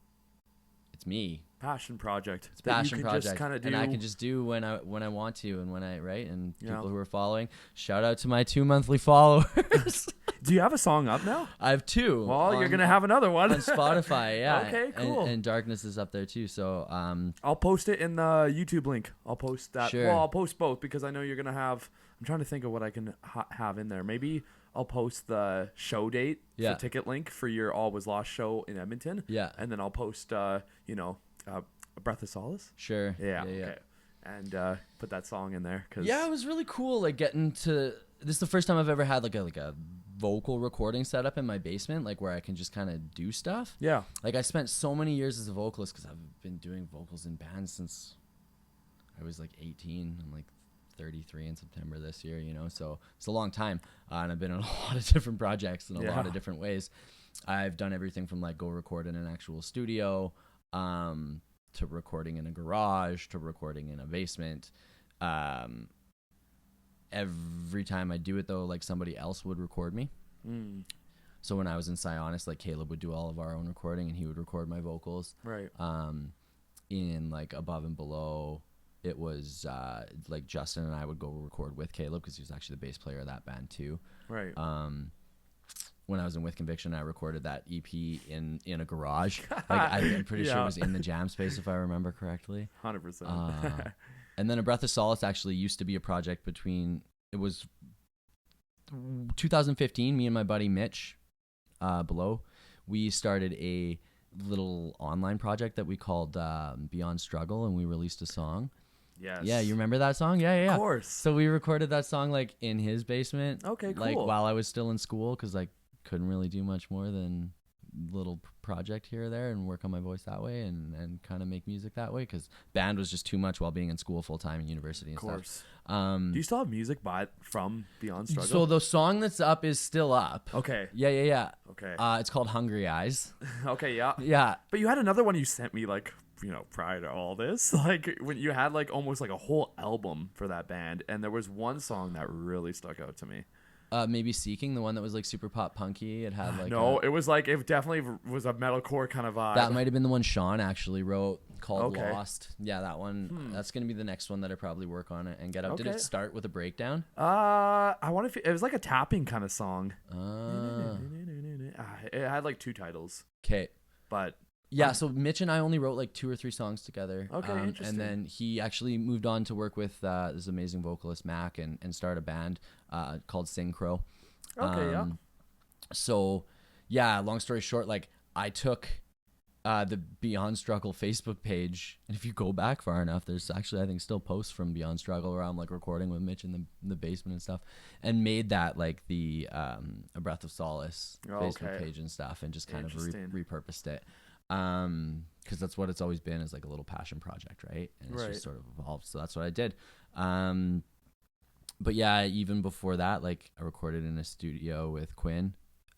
me. Passion project. It's passion project, and I can just do when I want to, and when I write. And people who are following, shout out to my 2 monthly followers. Do you have a song up now? I have 2. Well, you're gonna have another one on Spotify. Yeah. Okay, cool. And Darkness is up there too. So I'll post it in the YouTube link. I'll post that. Sure. Well, I'll post both because I know you're gonna have. I'm trying to think of what I can have in there. Maybe I'll post the show date, the ticket link for your All Was Lost show in Edmonton. Yeah. And then I'll post, A Breath of Solace. Sure. Yeah. Okay. And put that song in there. It was really cool. Like getting to this is the first time I've ever had like a vocal recording setup in my basement, like where I can just kind of do stuff. Yeah. Like I spent so many years as a vocalist because I've been doing vocals in bands since I was like 18. I'm like 33 in September this year, you know, so it's a long time. And I've been in a lot of different projects in a lot of different ways. I've done everything from like go record in an actual studio, to recording in a garage, to recording in a basement. Every time I do it though, like somebody else would record me. So when I was in Sionis, like Caleb would do all of our own recording and he would record my vocals. Right. In like Above and Below, it was like Justin and I would go record with Caleb because he was actually the bass player of that band too. Right. When I was in With Conviction, I recorded that EP in a garage. Like I'm pretty sure it was in the jam space if I remember correctly. 100%. And then A Breath of Solace actually used to be a project between, it was 2015, me and my buddy Mitch Below, we started a little online project that we called Beyond Struggle, and we released a song. Yes. Yeah, you remember that song? Yeah. Of course. So we recorded that song like in his basement. Okay, cool. Like while I was still in school, because like couldn't really do much more than little project here or there and work on my voice that way and kind of make music that way because band was just too much while being in school full time in university and of course. stuff. Do you still have music from Beyond Struggle? So the song that's up is still up. Okay. Yeah. Okay. It's called Hungry Eyes. Okay, yeah. Yeah. But you had another one you sent me like, you know, prior to all this, like when you had like almost like a whole album for that band, and there was one song that really stuck out to me. Maybe Seeking, the one that was like super pop punky. It had like it was like it definitely was a metalcore kind of vibe. That might have been the one Sean actually wrote called Okay. Lost. Yeah, that one. That's gonna be the next one that I probably work on it and get out. Did Okay. it start with a breakdown? I want to. It was like a tapping kind of song. Ah. It had like two titles, Okay. but Yeah, so Mitch and I only wrote like 2 or 3 songs together. Okay, interesting. And then he actually moved on to work with this amazing vocalist Mac and start a band called Sing Crow. Okay, yeah. So, yeah, long story short, like I took the Beyond Struggle Facebook page, and if you go back far enough, there's actually I think still posts from Beyond Struggle where I'm like recording with Mitch in the basement and stuff, and made that like the A Breath of Solace Facebook page and stuff, and just kind of repurposed it. Because that's what it's always been, is like a little passion project, right? And it's just sort of evolved. So that's what I did. But yeah, even before that, like I recorded in a studio with Quinn.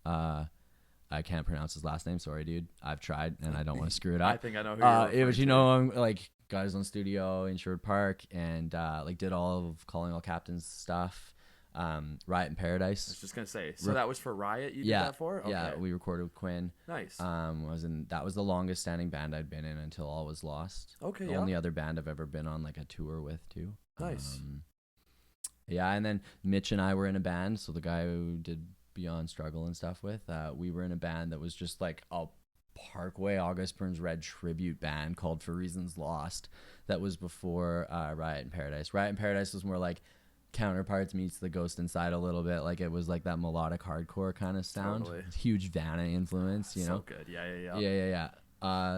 I can't pronounce his last name. Sorry, dude. I've tried and I don't want to screw it up. I think I know who you're it was, you know, I'm like got his own studio in Sherwood Park and like did all of Calling All Captains stuff. Riot in Paradise. I was just gonna say. So that was for Riot. You did that for? Okay. Yeah, we recorded with Quinn. Nice. That was the longest standing band I'd been in until All Was Lost. Okay. The only other band I've ever been on like a tour with too. Nice. Yeah, and then Mitch and I were in a band. So the guy who did Beyond Struggle and stuff with, we were in a band that was just like a Parkway August Burns Red tribute band called For Reasons Lost. That was before Riot in Paradise. Riot in Paradise was more like Counterparts meets The Ghost Inside a little bit. Like it was like that melodic hardcore kind of sound. Totally. Huge Vanna influence, you know? So good. Yeah.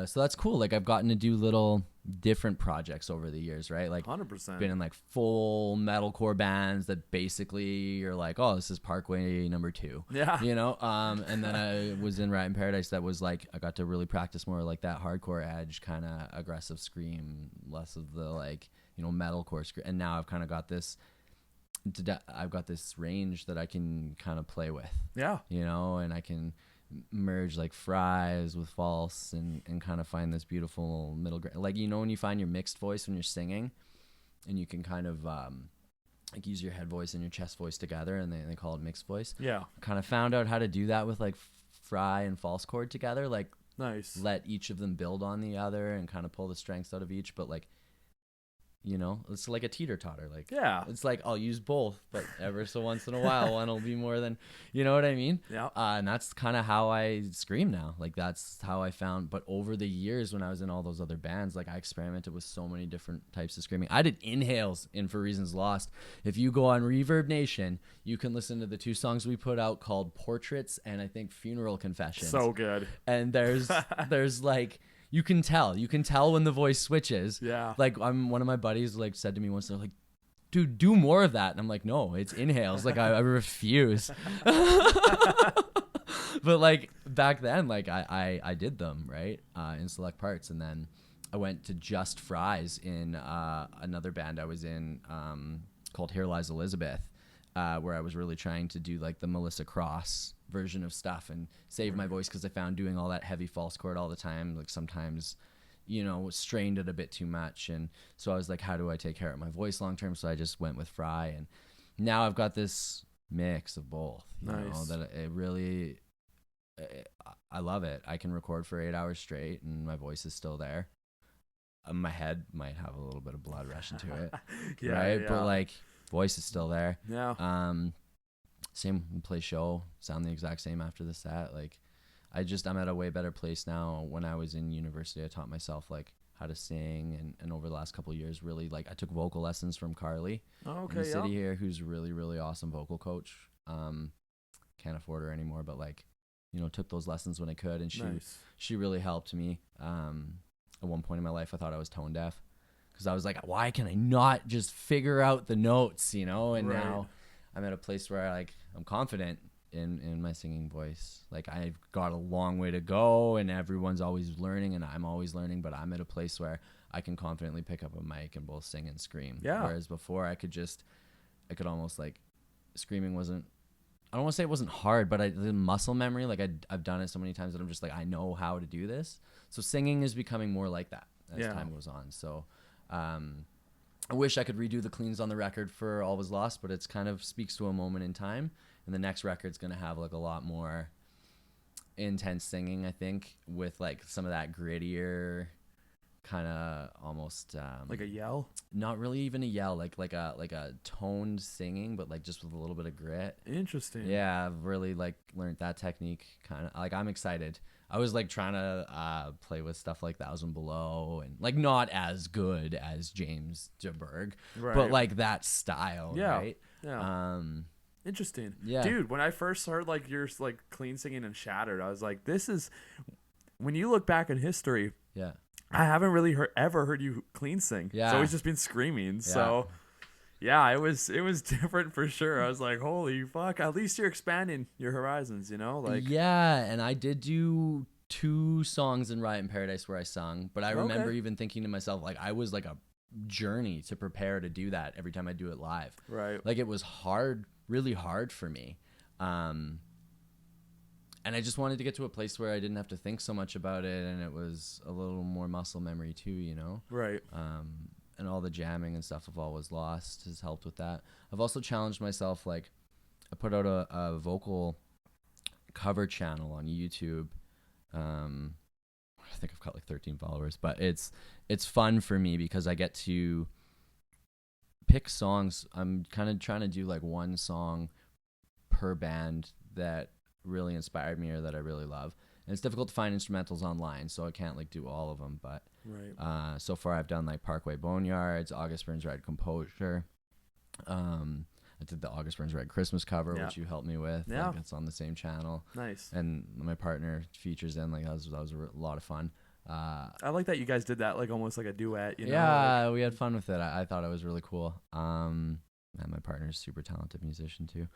So that's cool. Like I've gotten to do little different projects over the years, right? Like 100%. been in like full metalcore bands that basically you're like, oh, this is Parkway number 2. Yeah. You know? And then I was in Riot in Paradise that was like, I got to really practice more like that hardcore edge kind of aggressive scream, less of the like, you know, metalcore scream. And now I've kind of got this range that I can kind of play with. Yeah. You know, and I can merge like fries with false and kind of find this beautiful middle ground. Like, you know, when you find your mixed voice when you're singing and you can kind of like use your head voice and your chest voice together, and they call it mixed voice. Yeah. I kind of found out how to do that with like fry and false chord together. Like, nice. Let each of them build on the other and kind of pull the strengths out of each, but like, you know, it's like a teeter-totter. Like, yeah, it's like I'll use both, but ever so once in a while, one will be more than, you know what I mean? Yeah. And that's kind of how I scream now. Like, that's how I found. But over the years, when I was in all those other bands, like I experimented with so many different types of screaming. I did inhales in For Reasons Lost. If you go on Reverb Nation, you can listen to the 2 songs we put out called Portraits and I think Funeral Confessions. So good. And there's like, you can tell when the voice switches. Yeah. Like one of my buddies like said to me once, they're like, dude, do more of that. And I'm like, no, it's inhales. Like I refuse. But like back then, like I did them, right? In select parts. And then I went to just fries in another band I was in called Here Lies Elizabeth, where I was really trying to do like the Melissa Cross version of stuff and save my voice, because I found doing all that heavy false chord all the time, like sometimes, strained it a bit too much. And so I was like, how do I take care of my voice long term? So I just went with Fry, and now I've got this mix of both. That it really, I love it. I can record for 8 hours straight, and my voice is still there. My head might have a little bit of blood rush into it, right? Yeah. But like, voice is still there. Yeah. Same, play show, sound the exact same after the set. Like, I'm at a way better place now. When I was in university, I taught myself like how to sing, and over the last couple of years, really, like, I took vocal lessons from Carly in the city here, who's really, really awesome vocal coach. Can't afford her anymore, but like, took those lessons when I could, and she really helped me. At one point in my life, I thought I was tone deaf, because I was like, why can I not just figure out the notes, And now I'm at a place where I'm confident in my singing voice. Like, I've got a long way to go, and everyone's always learning, and I'm always learning, but I'm at a place where I can confidently pick up a mic and both sing and scream. Yeah. Whereas before I could almost, like, screaming wasn't, I don't want to say it wasn't hard, but the muscle memory, like, I've done it so many times that I'm just like, I know how to do this. So singing is becoming more like that as time goes on. So I wish I could redo the cleans on the record for All Was Lost, but it's kind of speaks to a moment in time. And the next record's going to have like a lot more intense singing, I think, with like some of that grittier kind of almost like a yell. Not really even a yell, like a toned singing, but like just with a little bit of grit. Interesting. Yeah, I've really like learned that technique. Kind of like, I'm excited. I was like trying to play with stuff like 1,000 Below, and like not as good as James DeBerg, but like that style, right? Yeah. Interesting. Yeah. Dude, when I first heard like your like clean singing and Shattered, I was like, this is, when you look back in history, yeah, I haven't really ever heard you clean sing. Yeah. It's always just been screaming. Yeah. So yeah, it was different for sure. I was like, holy fuck, at least you're expanding your horizons, like. Yeah, and I did do 2 songs in Riot in Paradise where I sung, but I remember even thinking to myself, like, I was like a journey to prepare to do that every time I do it live. Right. Like, it was hard, really hard for me. And I just wanted to get to a place where I didn't have to think so much about it, and it was a little more muscle memory too, Right. And all the jamming and stuff of All Was Lost has helped with that. I've also challenged myself, like, I put out a vocal cover channel on YouTube. I think I've got like 13 followers, but it's fun for me because I get to pick songs. I'm kind of trying to do like one song per band that really inspired me or that I really love. And it's difficult to find instrumentals online, so I can't like do all of them. But so far I've done like Parkway Boneyards, August Burns Red Composure. I did the August Burns Red Christmas cover, which you helped me with. Yeah. Like, it's on the same channel. Nice. And my partner features in, like, that was a lot of fun. I like that you guys did that, like, almost like a duet, Yeah, like, we had fun with it. I thought it was really cool. And my partner's a super talented musician too.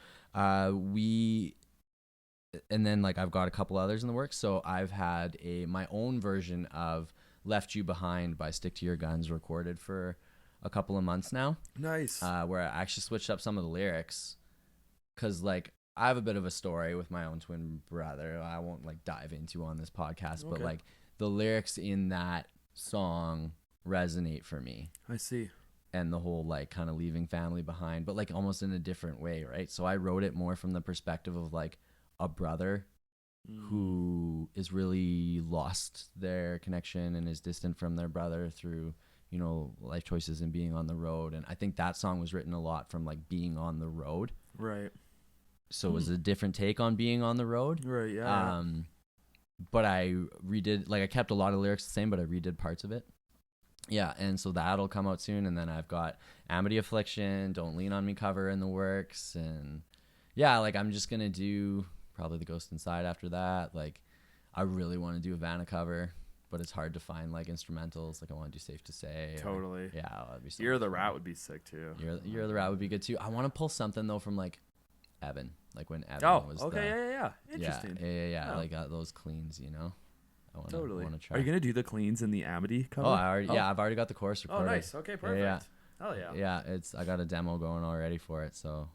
And then like I've got a couple others in the works. So I've had my own version of Left You Behind by Stick to Your Guns recorded for a couple of months now. Nice. Where I actually switched up some of the lyrics, because like I have a bit of a story with my own twin brother I won't like dive into on this podcast, but like the lyrics in that song resonate for me. I see. And the whole like kind of leaving family behind, but like almost in a different way, right? So I wrote it more from the perspective of like a brother who is really lost their connection and is distant from their brother through, life choices and being on the road. And I think that song was written a lot from like being on the road. Right. So it was a different take on being on the road. Right. Yeah. But I redid, like I kept a lot of lyrics the same, but I redid parts of it. Yeah. And so that'll come out soon. And then I've got Amity Affliction, Don't Lean on Me cover in the works. And yeah, like I'm just going to do probably The Ghost Inside after that. Like I really want to do a Vanna cover, but it's hard to find like instrumentals. Like I want to do Safe to Say. Totally. Yeah, that'd be so You're the Rat would be sick too. You're the Rat would be good too. I want to pull something though from like Evan, like when Evan was. Yeah. Interesting. Yeah. Oh. Like those cleans, I want to try. Are you gonna do the cleans in the Amity cover? I've already got the chorus recorded. Oh, nice. Okay, perfect. Oh yeah. Yeah, I got a demo going already for it. So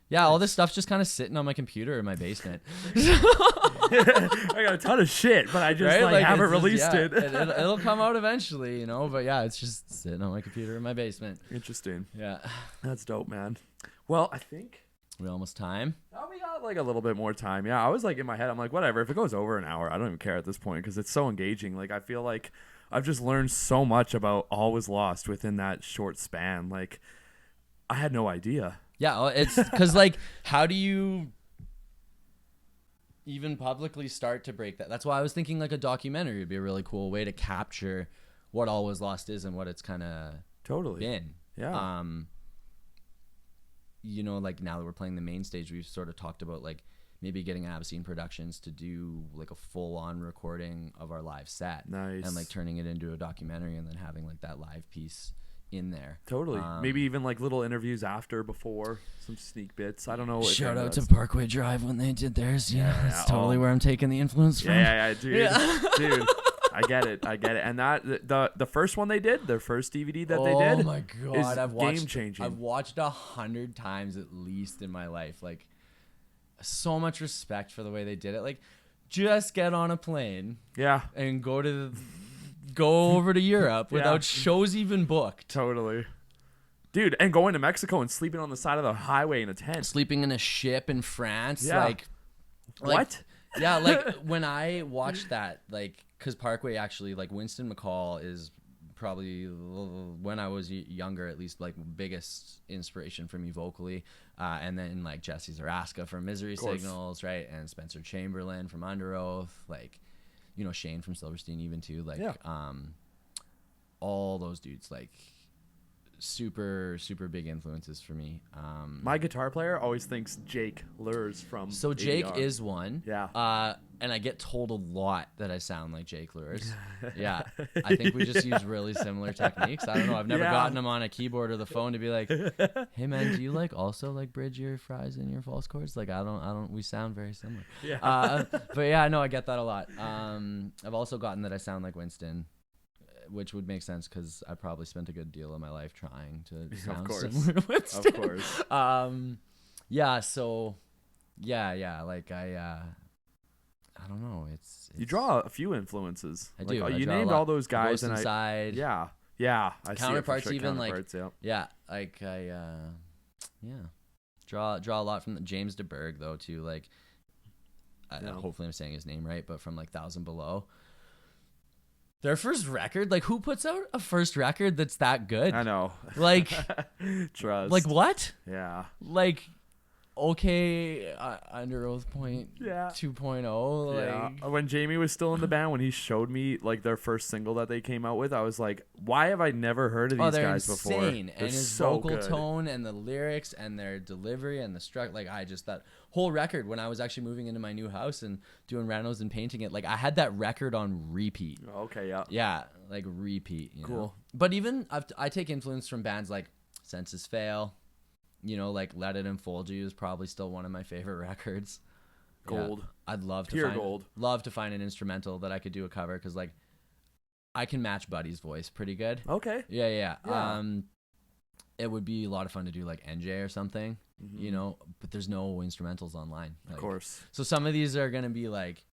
yeah, all this stuff's just kind of sitting on my computer in my basement. I got a ton of shit, but I just Right? like haven't it's just- released yeah, it. It'll come out eventually, you know. But yeah, it's just sitting on my computer in my basement. Interesting. Yeah. That's dope, man. Well, I think We almost time. we got like a little bit more time. Yeah, I was like in my head, I'm like, whatever. If it goes over an hour, I don't even care at this point because it's so engaging. Like I feel like I've just learned so much about All Was Lost within that short span. Like I had no idea. Yeah, well, it's because like, how do you even publicly start to break that? That's why I was thinking like a documentary would be a really cool way to capture what All Was Lost is and what it's kind of Totally. been. Yeah. You know, like now that we're playing the main stage, we've sort of talked about like maybe getting Abyssine Productions to do like a full-on recording of our live set. Nice. And like turning it into a documentary and then having like that live piece in there. Totally. Maybe even like little interviews after, before, some sneak bits. I don't know. Shout out to Parkway Drive when they did theirs. Yeah, that's totally where I'm taking the influence from. Yeah, dude. Dude. I get it. And that the first one they did, their first DVD that they did. Oh my god, is I've watched game changing. I've watched 100 times at least in my life. Like, so much respect for the way they did it. Like, just get on a plane Yeah. and go over to Europe without shows even booked. Totally. Dude, and going to Mexico and sleeping on the side of the highway in a tent. Sleeping in a ship in France. Yeah. Like What? Yeah, like when I watched that, like, because Parkway actually, like, Winston McCall is probably, when I was younger at least, like, biggest inspiration for me vocally. And then like Jesse Zaraska from Misery Signals, right? And Spencer Chamberlain from Under Oath, like, you know, Shane from Silverstein even too, like, all those dudes, like, super big influences for me. My guitar player always thinks Jake Lurs from So Jake ADR. is one. Yeah. And I get told a lot that I sound like Jake Lures. Yeah. I think we just use really similar techniques. I don't know. I've never gotten him on a keyboard or the phone to be like, hey man, do you like also like bridge your fries and your false chords? Like I don't we sound very similar. Yeah. But yeah, no, I get that a lot. I've also gotten that I sound like Winston, which would make sense because I probably spent a good deal of my life trying to sound similar to Winston. Of course. Yeah, so yeah, like I don't know. It's you draw a few influences. I like, do. You named all those guys, Ghost and Inside. I see Counterparts, it for sure. even Counterparts, like like draw a lot from James DeBerg though too. Like, hopefully I'm saying his name right, but from like 1,000 Below. Their first record, like who puts out a first record that's that good? I know. Like, trust. like what? Yeah. Like, okay, Under Oath Point 2.0. Yeah. Like, When Jamie was still in the band, when he showed me like their first single that they came out with, I was like, why have I never heard of these they're guys before? insane. They're And his so vocal good. tone and the lyrics and their delivery and the structure, like that whole record, when I was actually moving into my new house and doing renos and painting it, like I had that record on repeat. Okay, yeah. Yeah, like repeat. You Cool. know? But even I take influence from bands like Senses Fail. You know, like Let It Enfold You is probably still one of my favorite records. Gold. Yeah, I'd love to Pure gold. Love to find an instrumental that I could do a cover because like I can match Buddy's voice pretty good. Okay. Yeah. It would be a lot of fun to do like NJ or something, you know, but there's no instrumentals online. Like, Of course. So some of these are gonna be like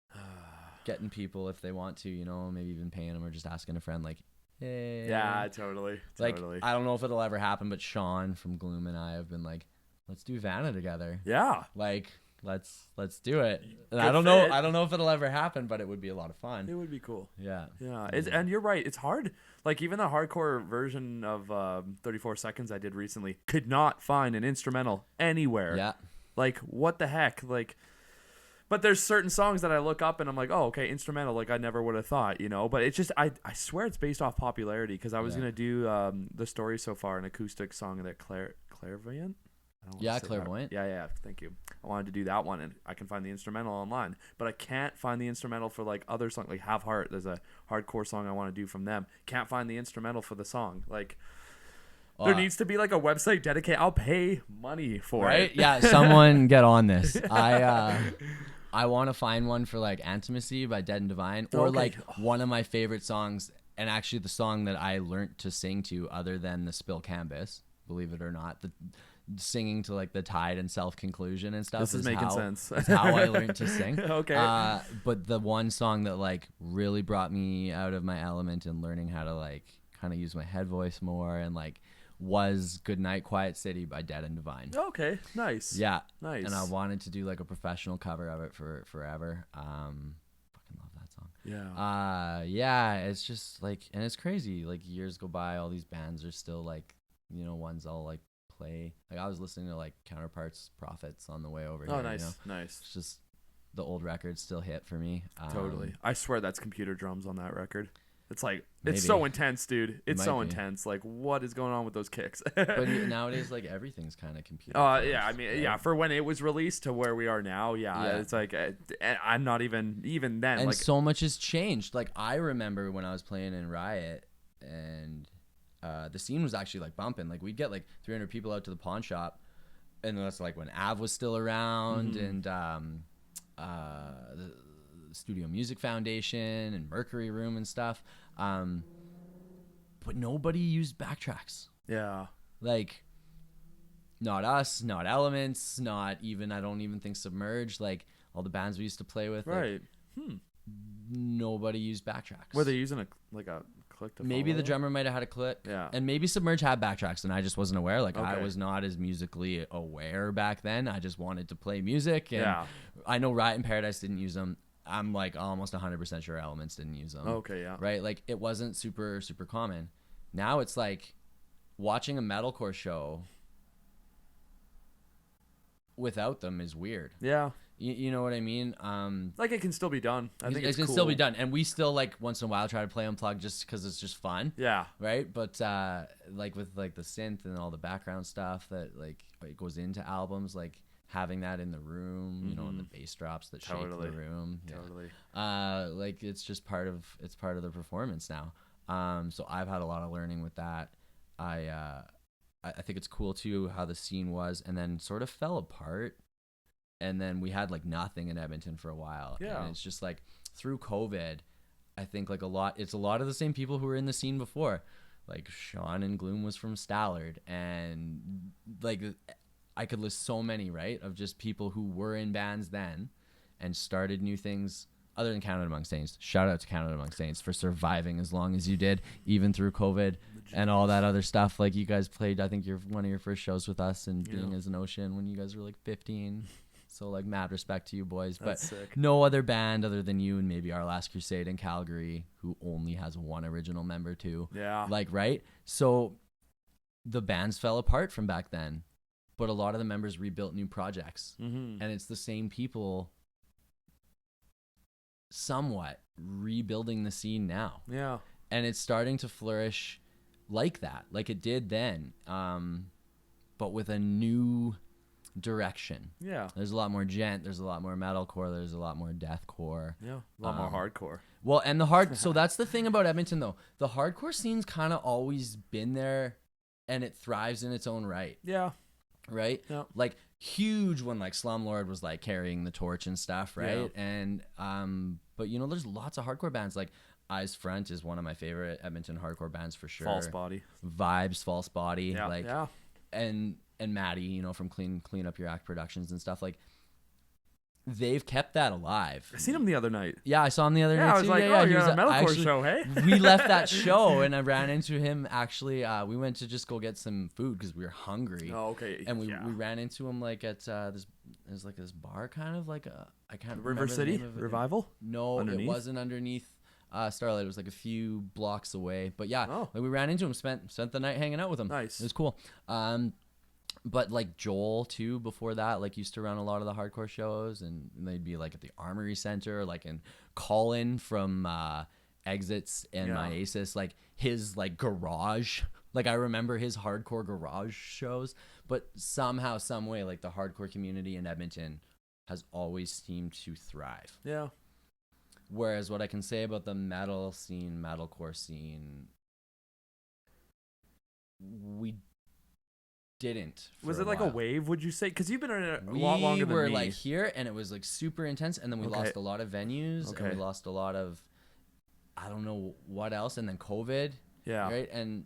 getting people if they want to, you know, maybe even paying them or just asking a friend like, hey. Yeah, totally. Like, I don't know if it'll ever happen, but Sean from Gloom and I have been like, let's do Vanna together. Yeah. Like, let's do it. And Good I don't fit. know if it'll ever happen, but it would be a lot of fun. It would be cool. Yeah. Yeah. And you're right. It's hard. Like, even the hardcore version of 34 Seconds I did recently could not find an instrumental anywhere. Yeah. Like, what the heck? Like, but there's certain songs that I look up and I'm like, oh, okay, instrumental. Like, I never would have thought, you know. But it's just, I swear it's based off popularity because I was going to do The Story So Far, an acoustic song that Clairvoyant? Yeah, Clairvoyant. Yeah, thank you. I wanted to do that one, and I can find the instrumental online, but I can't find the instrumental for like other songs, like Have Heart. There's a hardcore song I want to do from them. Can't find the instrumental for the song. Like, there needs to be like a website dedicated. I'll pay money for it. Yeah, someone get on this. I want to find one for like Antimacy by Dead and Divine, or Okay. like one of my favorite songs and actually the song that I learned to sing to, other than the Spill Canvas, believe it or not, the singing to like the Tide and Self Conclusion and stuff. This is making sense. Is how I learned to sing. Okay. But the one song that like really brought me out of my element and learning how to like kind of use my head voice more and like was Goodnight Quiet City by Dead and Divine. Okay, nice. Yeah. Nice. And I wanted to do like a professional cover of it for forever. Fucking love that song. Yeah. Yeah, it's just like, and it's crazy. Like years go by, all these bands are still like, you know, ones I'll like play. Like I was listening to like Counterparts, Prophets on the way over here. Oh, nice, you know? nice. It's just the old records still hit for me. Totally. I swear that's computer drums on that record. It's like Maybe. it's so intense, dude. It's so might be. intense. Like, what is going on with those kicks? But nowadays, like everything's kind of computer. Yeah. I mean, right? yeah. For when it was released to where we are now, yeah. It's like I'm not even then. And like so much has changed. Like I remember when I was playing in Riot, and the scene was actually like bumping. Like we'd get like 300 people out to the pawn shop, and that's like when Av was still around, and the Studio Music Foundation and Mercury Room and stuff. But nobody used backtracks. yeah. Like, not us, not Elements, not even, I don't even think Submerged. Like, all the bands we used to play with. Right. Like, nobody used backtracks. Were they using a click to Maybe follow? the drummer might have had a click. Yeah. And maybe Submerged had backtracks and I just wasn't aware. Like, I Okay. was not as musically aware back then. I just wanted to play music. And Yeah. I know Riot and Paradise didn't use them. I'm like almost 100% sure Elements didn't use them. Okay, yeah. Right? Like, it wasn't super common. Now it's like watching a metalcore show without them is weird. Yeah. You know what I mean? Like it can still be done. I think it it's can cool. still be done, and we still like once in a while try to play unplugged just because it's just fun. Yeah. Right, but like with like the synth and all the background stuff that like it goes into albums, like having that in the room, you know, and the bass drops that shake Totally. the room. Yeah. Totally. Like it's just part of the performance now. So I've had a lot of learning with that. I think it's cool too how the scene was, and then sort of fell apart, and then we had like nothing in Edmonton for a while. Yeah. And it's just like through COVID, I think like it's a lot of the same people who were in the scene before. Like Sean and Gloom was from Stallard, and like I could list so many, right, of just people who were in bands then and started new things other than Canada Among Saints. Shout out to Canada Among Saints for surviving as long as you did, even through COVID and all that other stuff. Like you guys played, I think one of your first shows with us and being as an Ocean when you guys were like 15. So like mad respect to you boys. That's but sick. No other band other than you and maybe Our Last Crusade in Calgary, who only has one original member too. Yeah. Like, right? So the bands fell apart from back then, but a lot of the members rebuilt new projects. Mm-hmm. And it's the same people somewhat rebuilding the scene now. Yeah. And it's starting to flourish like that, like it did then, but with a new direction. Yeah. There's a lot more gent, there's a lot more metalcore, there's a lot more deathcore. Yeah. A lot more hardcore. Well, and so that's the thing about Edmonton though. The hardcore scene's kind of always been there and it thrives in its own right. Yeah. Right? Yeah. Like huge when like Slumlord was like carrying the torch and stuff, right? Yeah. And but you know, there's lots of hardcore bands. Like Eyes Front is one of my favorite Edmonton hardcore bands for sure. False Body. Vibes, False Body, Yeah. like yeah. and Maddie, you know, from Clean Up Your Act Productions and stuff. Like they've kept that alive. I seen him the other night. Yeah, I saw him the other night Yeah, I was too. like, yeah, oh, he you're was on a metalcore actually- show, hey? We left that show and I ran into him actually. We went to just go get some food because we were hungry. Oh, okay. And we yeah. ran into him like at there's like this bar kind of like I can't River remember the City name of it. Revival. No, Underneath? it wasn't underneath Starlight. It was like a few blocks away. But yeah, Oh. like we ran into him, spent the night hanging out with him. Nice. It was cool. But like Joel too, before that, like used to run a lot of the hardcore shows, and they'd be like at the Armory Center, like in Colin from Exits and Yeah. Myasis, like his like garage. Like I remember his hardcore garage shows, but somehow, some way, like the hardcore community in Edmonton has always seemed to thrive. Yeah. Whereas what I can say about the metal scene, metalcore scene, we didn't. Was for it like while. a wave, would you say? Because you've been in it a We lot longer than were me. like here, and it was like super intense, and then we Okay. lost a lot of venues, Okay. and we lost a lot of I don't know what else. And then COVID. Yeah. Right. And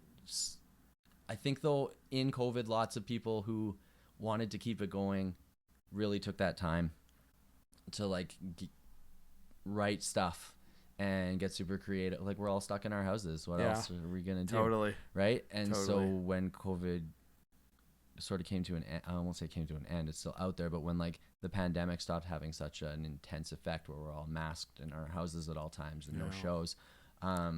I think though in COVID, lots of people who wanted to keep it going really took that time to like write stuff and get super creative. Like we're all stuck in our houses. What else are we going to do? Totally. Right. And Totally. so when COVID sort of came to an end, I won't say came to an end, it's still out there, but when like the pandemic stopped having such an intense effect where we're all masked in our houses at all times and no shows, I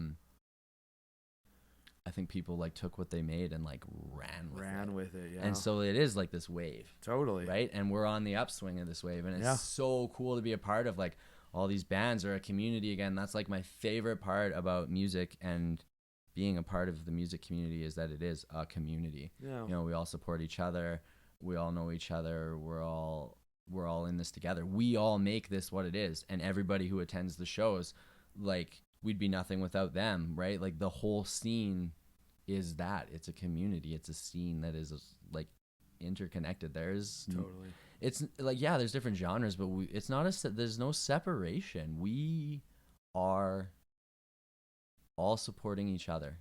think people like took what they made and like ran with it. Yeah. And so it is like this wave. Totally. Right. And we're on the upswing of this wave, and it's so cool to be a part of. Like all these bands are a community again. That's like my favorite part about music and being a part of the music community, is that it is a community. Yeah. You know, we all support each other. We all know each other. We're all in this together. We all make this what it is. And everybody who attends the shows, like we'd be nothing without them, right? Like the whole scene is that. It's a community. It's a scene that is like interconnected. There's totally. It's like, yeah, there's different genres, but it's not there's no separation. We are all supporting each other,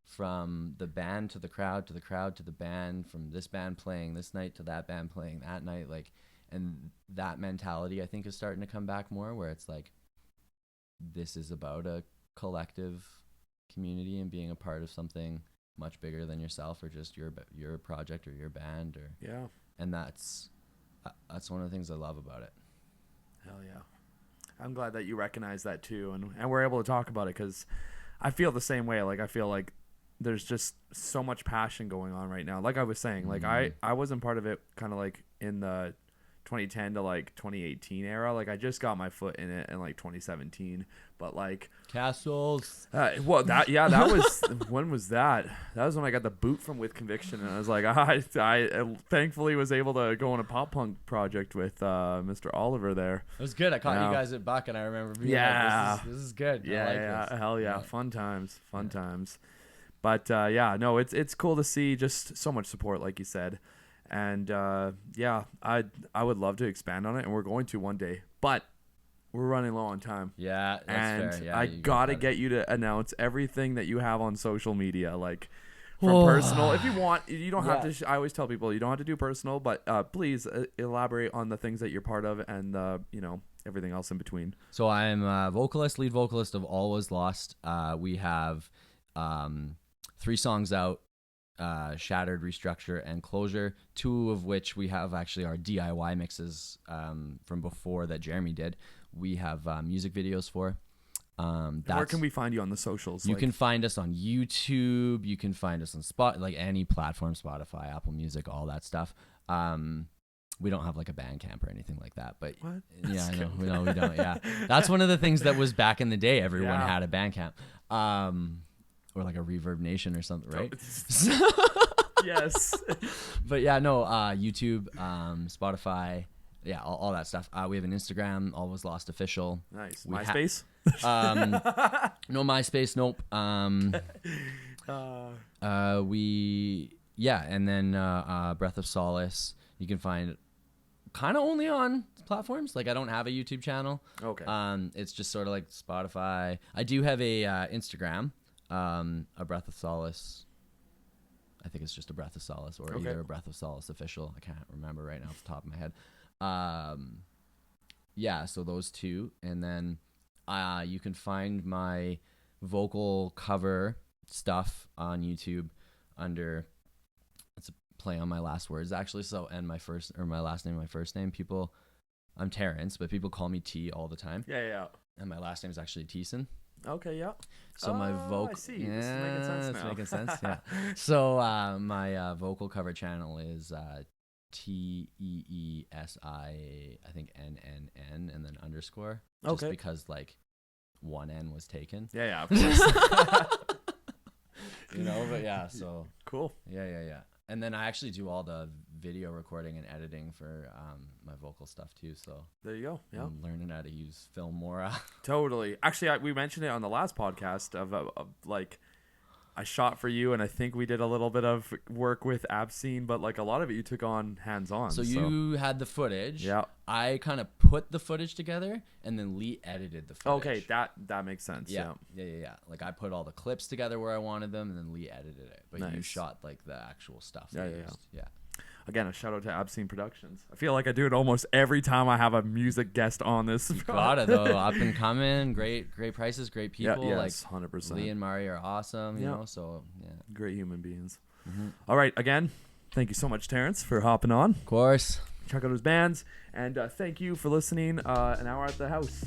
from the band to the crowd, to the crowd to the band, from this band playing this night to that band playing that night. Like, and that mentality I think is starting to come back more, where it's like, this is about a collective community and being a part of something much bigger than yourself or just your project or your band and that's one of the things I love about it. Hell yeah. I'm glad that you recognize that too, and we're able to talk about it, because I feel the same way. Like I feel like there's just so much passion going on right now. Like I was saying, like I wasn't part of it kind of like in the 2010 to like 2018 era. Like I just got my foot in it in like 2017, but like Castles. that was when was that? That was when I got the boot from With Conviction, and I was like, I thankfully was able to go on a pop punk project with Mr. Oliver there. It was good. I caught you guys at Buck, and I remember being like, this is good. Yeah, I like this. Hell yeah, fun times. But no, it's cool to see just so much support, like you said. And I would love to expand on it, and we're going to one day, but we're running low on time. Yeah, that's fair. Yeah, I gotta get you to announce everything that you have on social media, like from personal. If you want, you don't have to. I always tell people you don't have to do personal, but please elaborate on the things that you're part of and everything else in between. So I'm lead vocalist of All Was Lost. We have 3 songs out. Shattered, Restructure, and Closure, 2 of which we have actually our DIY mixes from before that Jeremy did. We have music videos for. Where can we find you on the socials? You can find us on YouTube. You can find us on like any platform, Spotify, Apple Music, all that stuff. We don't have like a Bandcamp or anything like that, but what? Yeah, I know. We don't. Yeah, that's one of the things that was back in the day. Everyone had a Bandcamp. Or like a Reverb Nation or something, right? Yes. But yeah, no, YouTube, Spotify, yeah, all that stuff. We have an Instagram, Always Lost Official. Nice. MySpace? No MySpace, nope. And then Breath of Solace, you can find kind of only on platforms. Like I don't have a YouTube channel. Okay. It's just sort of like Spotify. I do have a Instagram. A Breath of Solace. I think it's just a Breath of Solace or either a Breath of Solace Official. I can't remember right now off the top of my head. So those 2. And then you can find my vocal cover stuff on YouTube under, it's a play on my last words actually. So, and my last name, my first name. I'm Terence, but people call me T all the time. Yeah. And my last name is actually Thiessen. Okay, yeah. So my vocal, I see. This is making sense now. It's making sense. Yeah. So my vocal cover channel is TEESI, I think NNN, and then underscore. Just because like one N was taken. Yeah, of course. But yeah. So cool. Yeah. And then I actually do all the video recording and editing for my vocal stuff too. So there you go. Yeah, I'm learning how to use Filmora. Totally. Actually, we mentioned it on the last podcast of like I shot for you, and I think we did a little bit of work with Abscene, but like a lot of it you took on hands-on. So you had the footage. Yeah. I kind of put the footage together, and then Lee edited the footage. Okay, that makes sense. Yeah. Like I put all the clips together where I wanted them, and then Lee edited it. But you Nice. shot like the actual stuff. Yeah, I yeah, used. Yeah. Again, a shout out to Abscene Productions. I feel like I do it almost every time I have a music guest on this. Got it though. Up and coming. Great prices. Great people. Yeah, like 100%. Lee and Mari are awesome. You Yeah. know. So yeah. Great human beings. Mm-hmm. All right, again, thank you so much, Terence, for hopping on. Of course. Check out his bands, and thank you for listening. An hour at the house.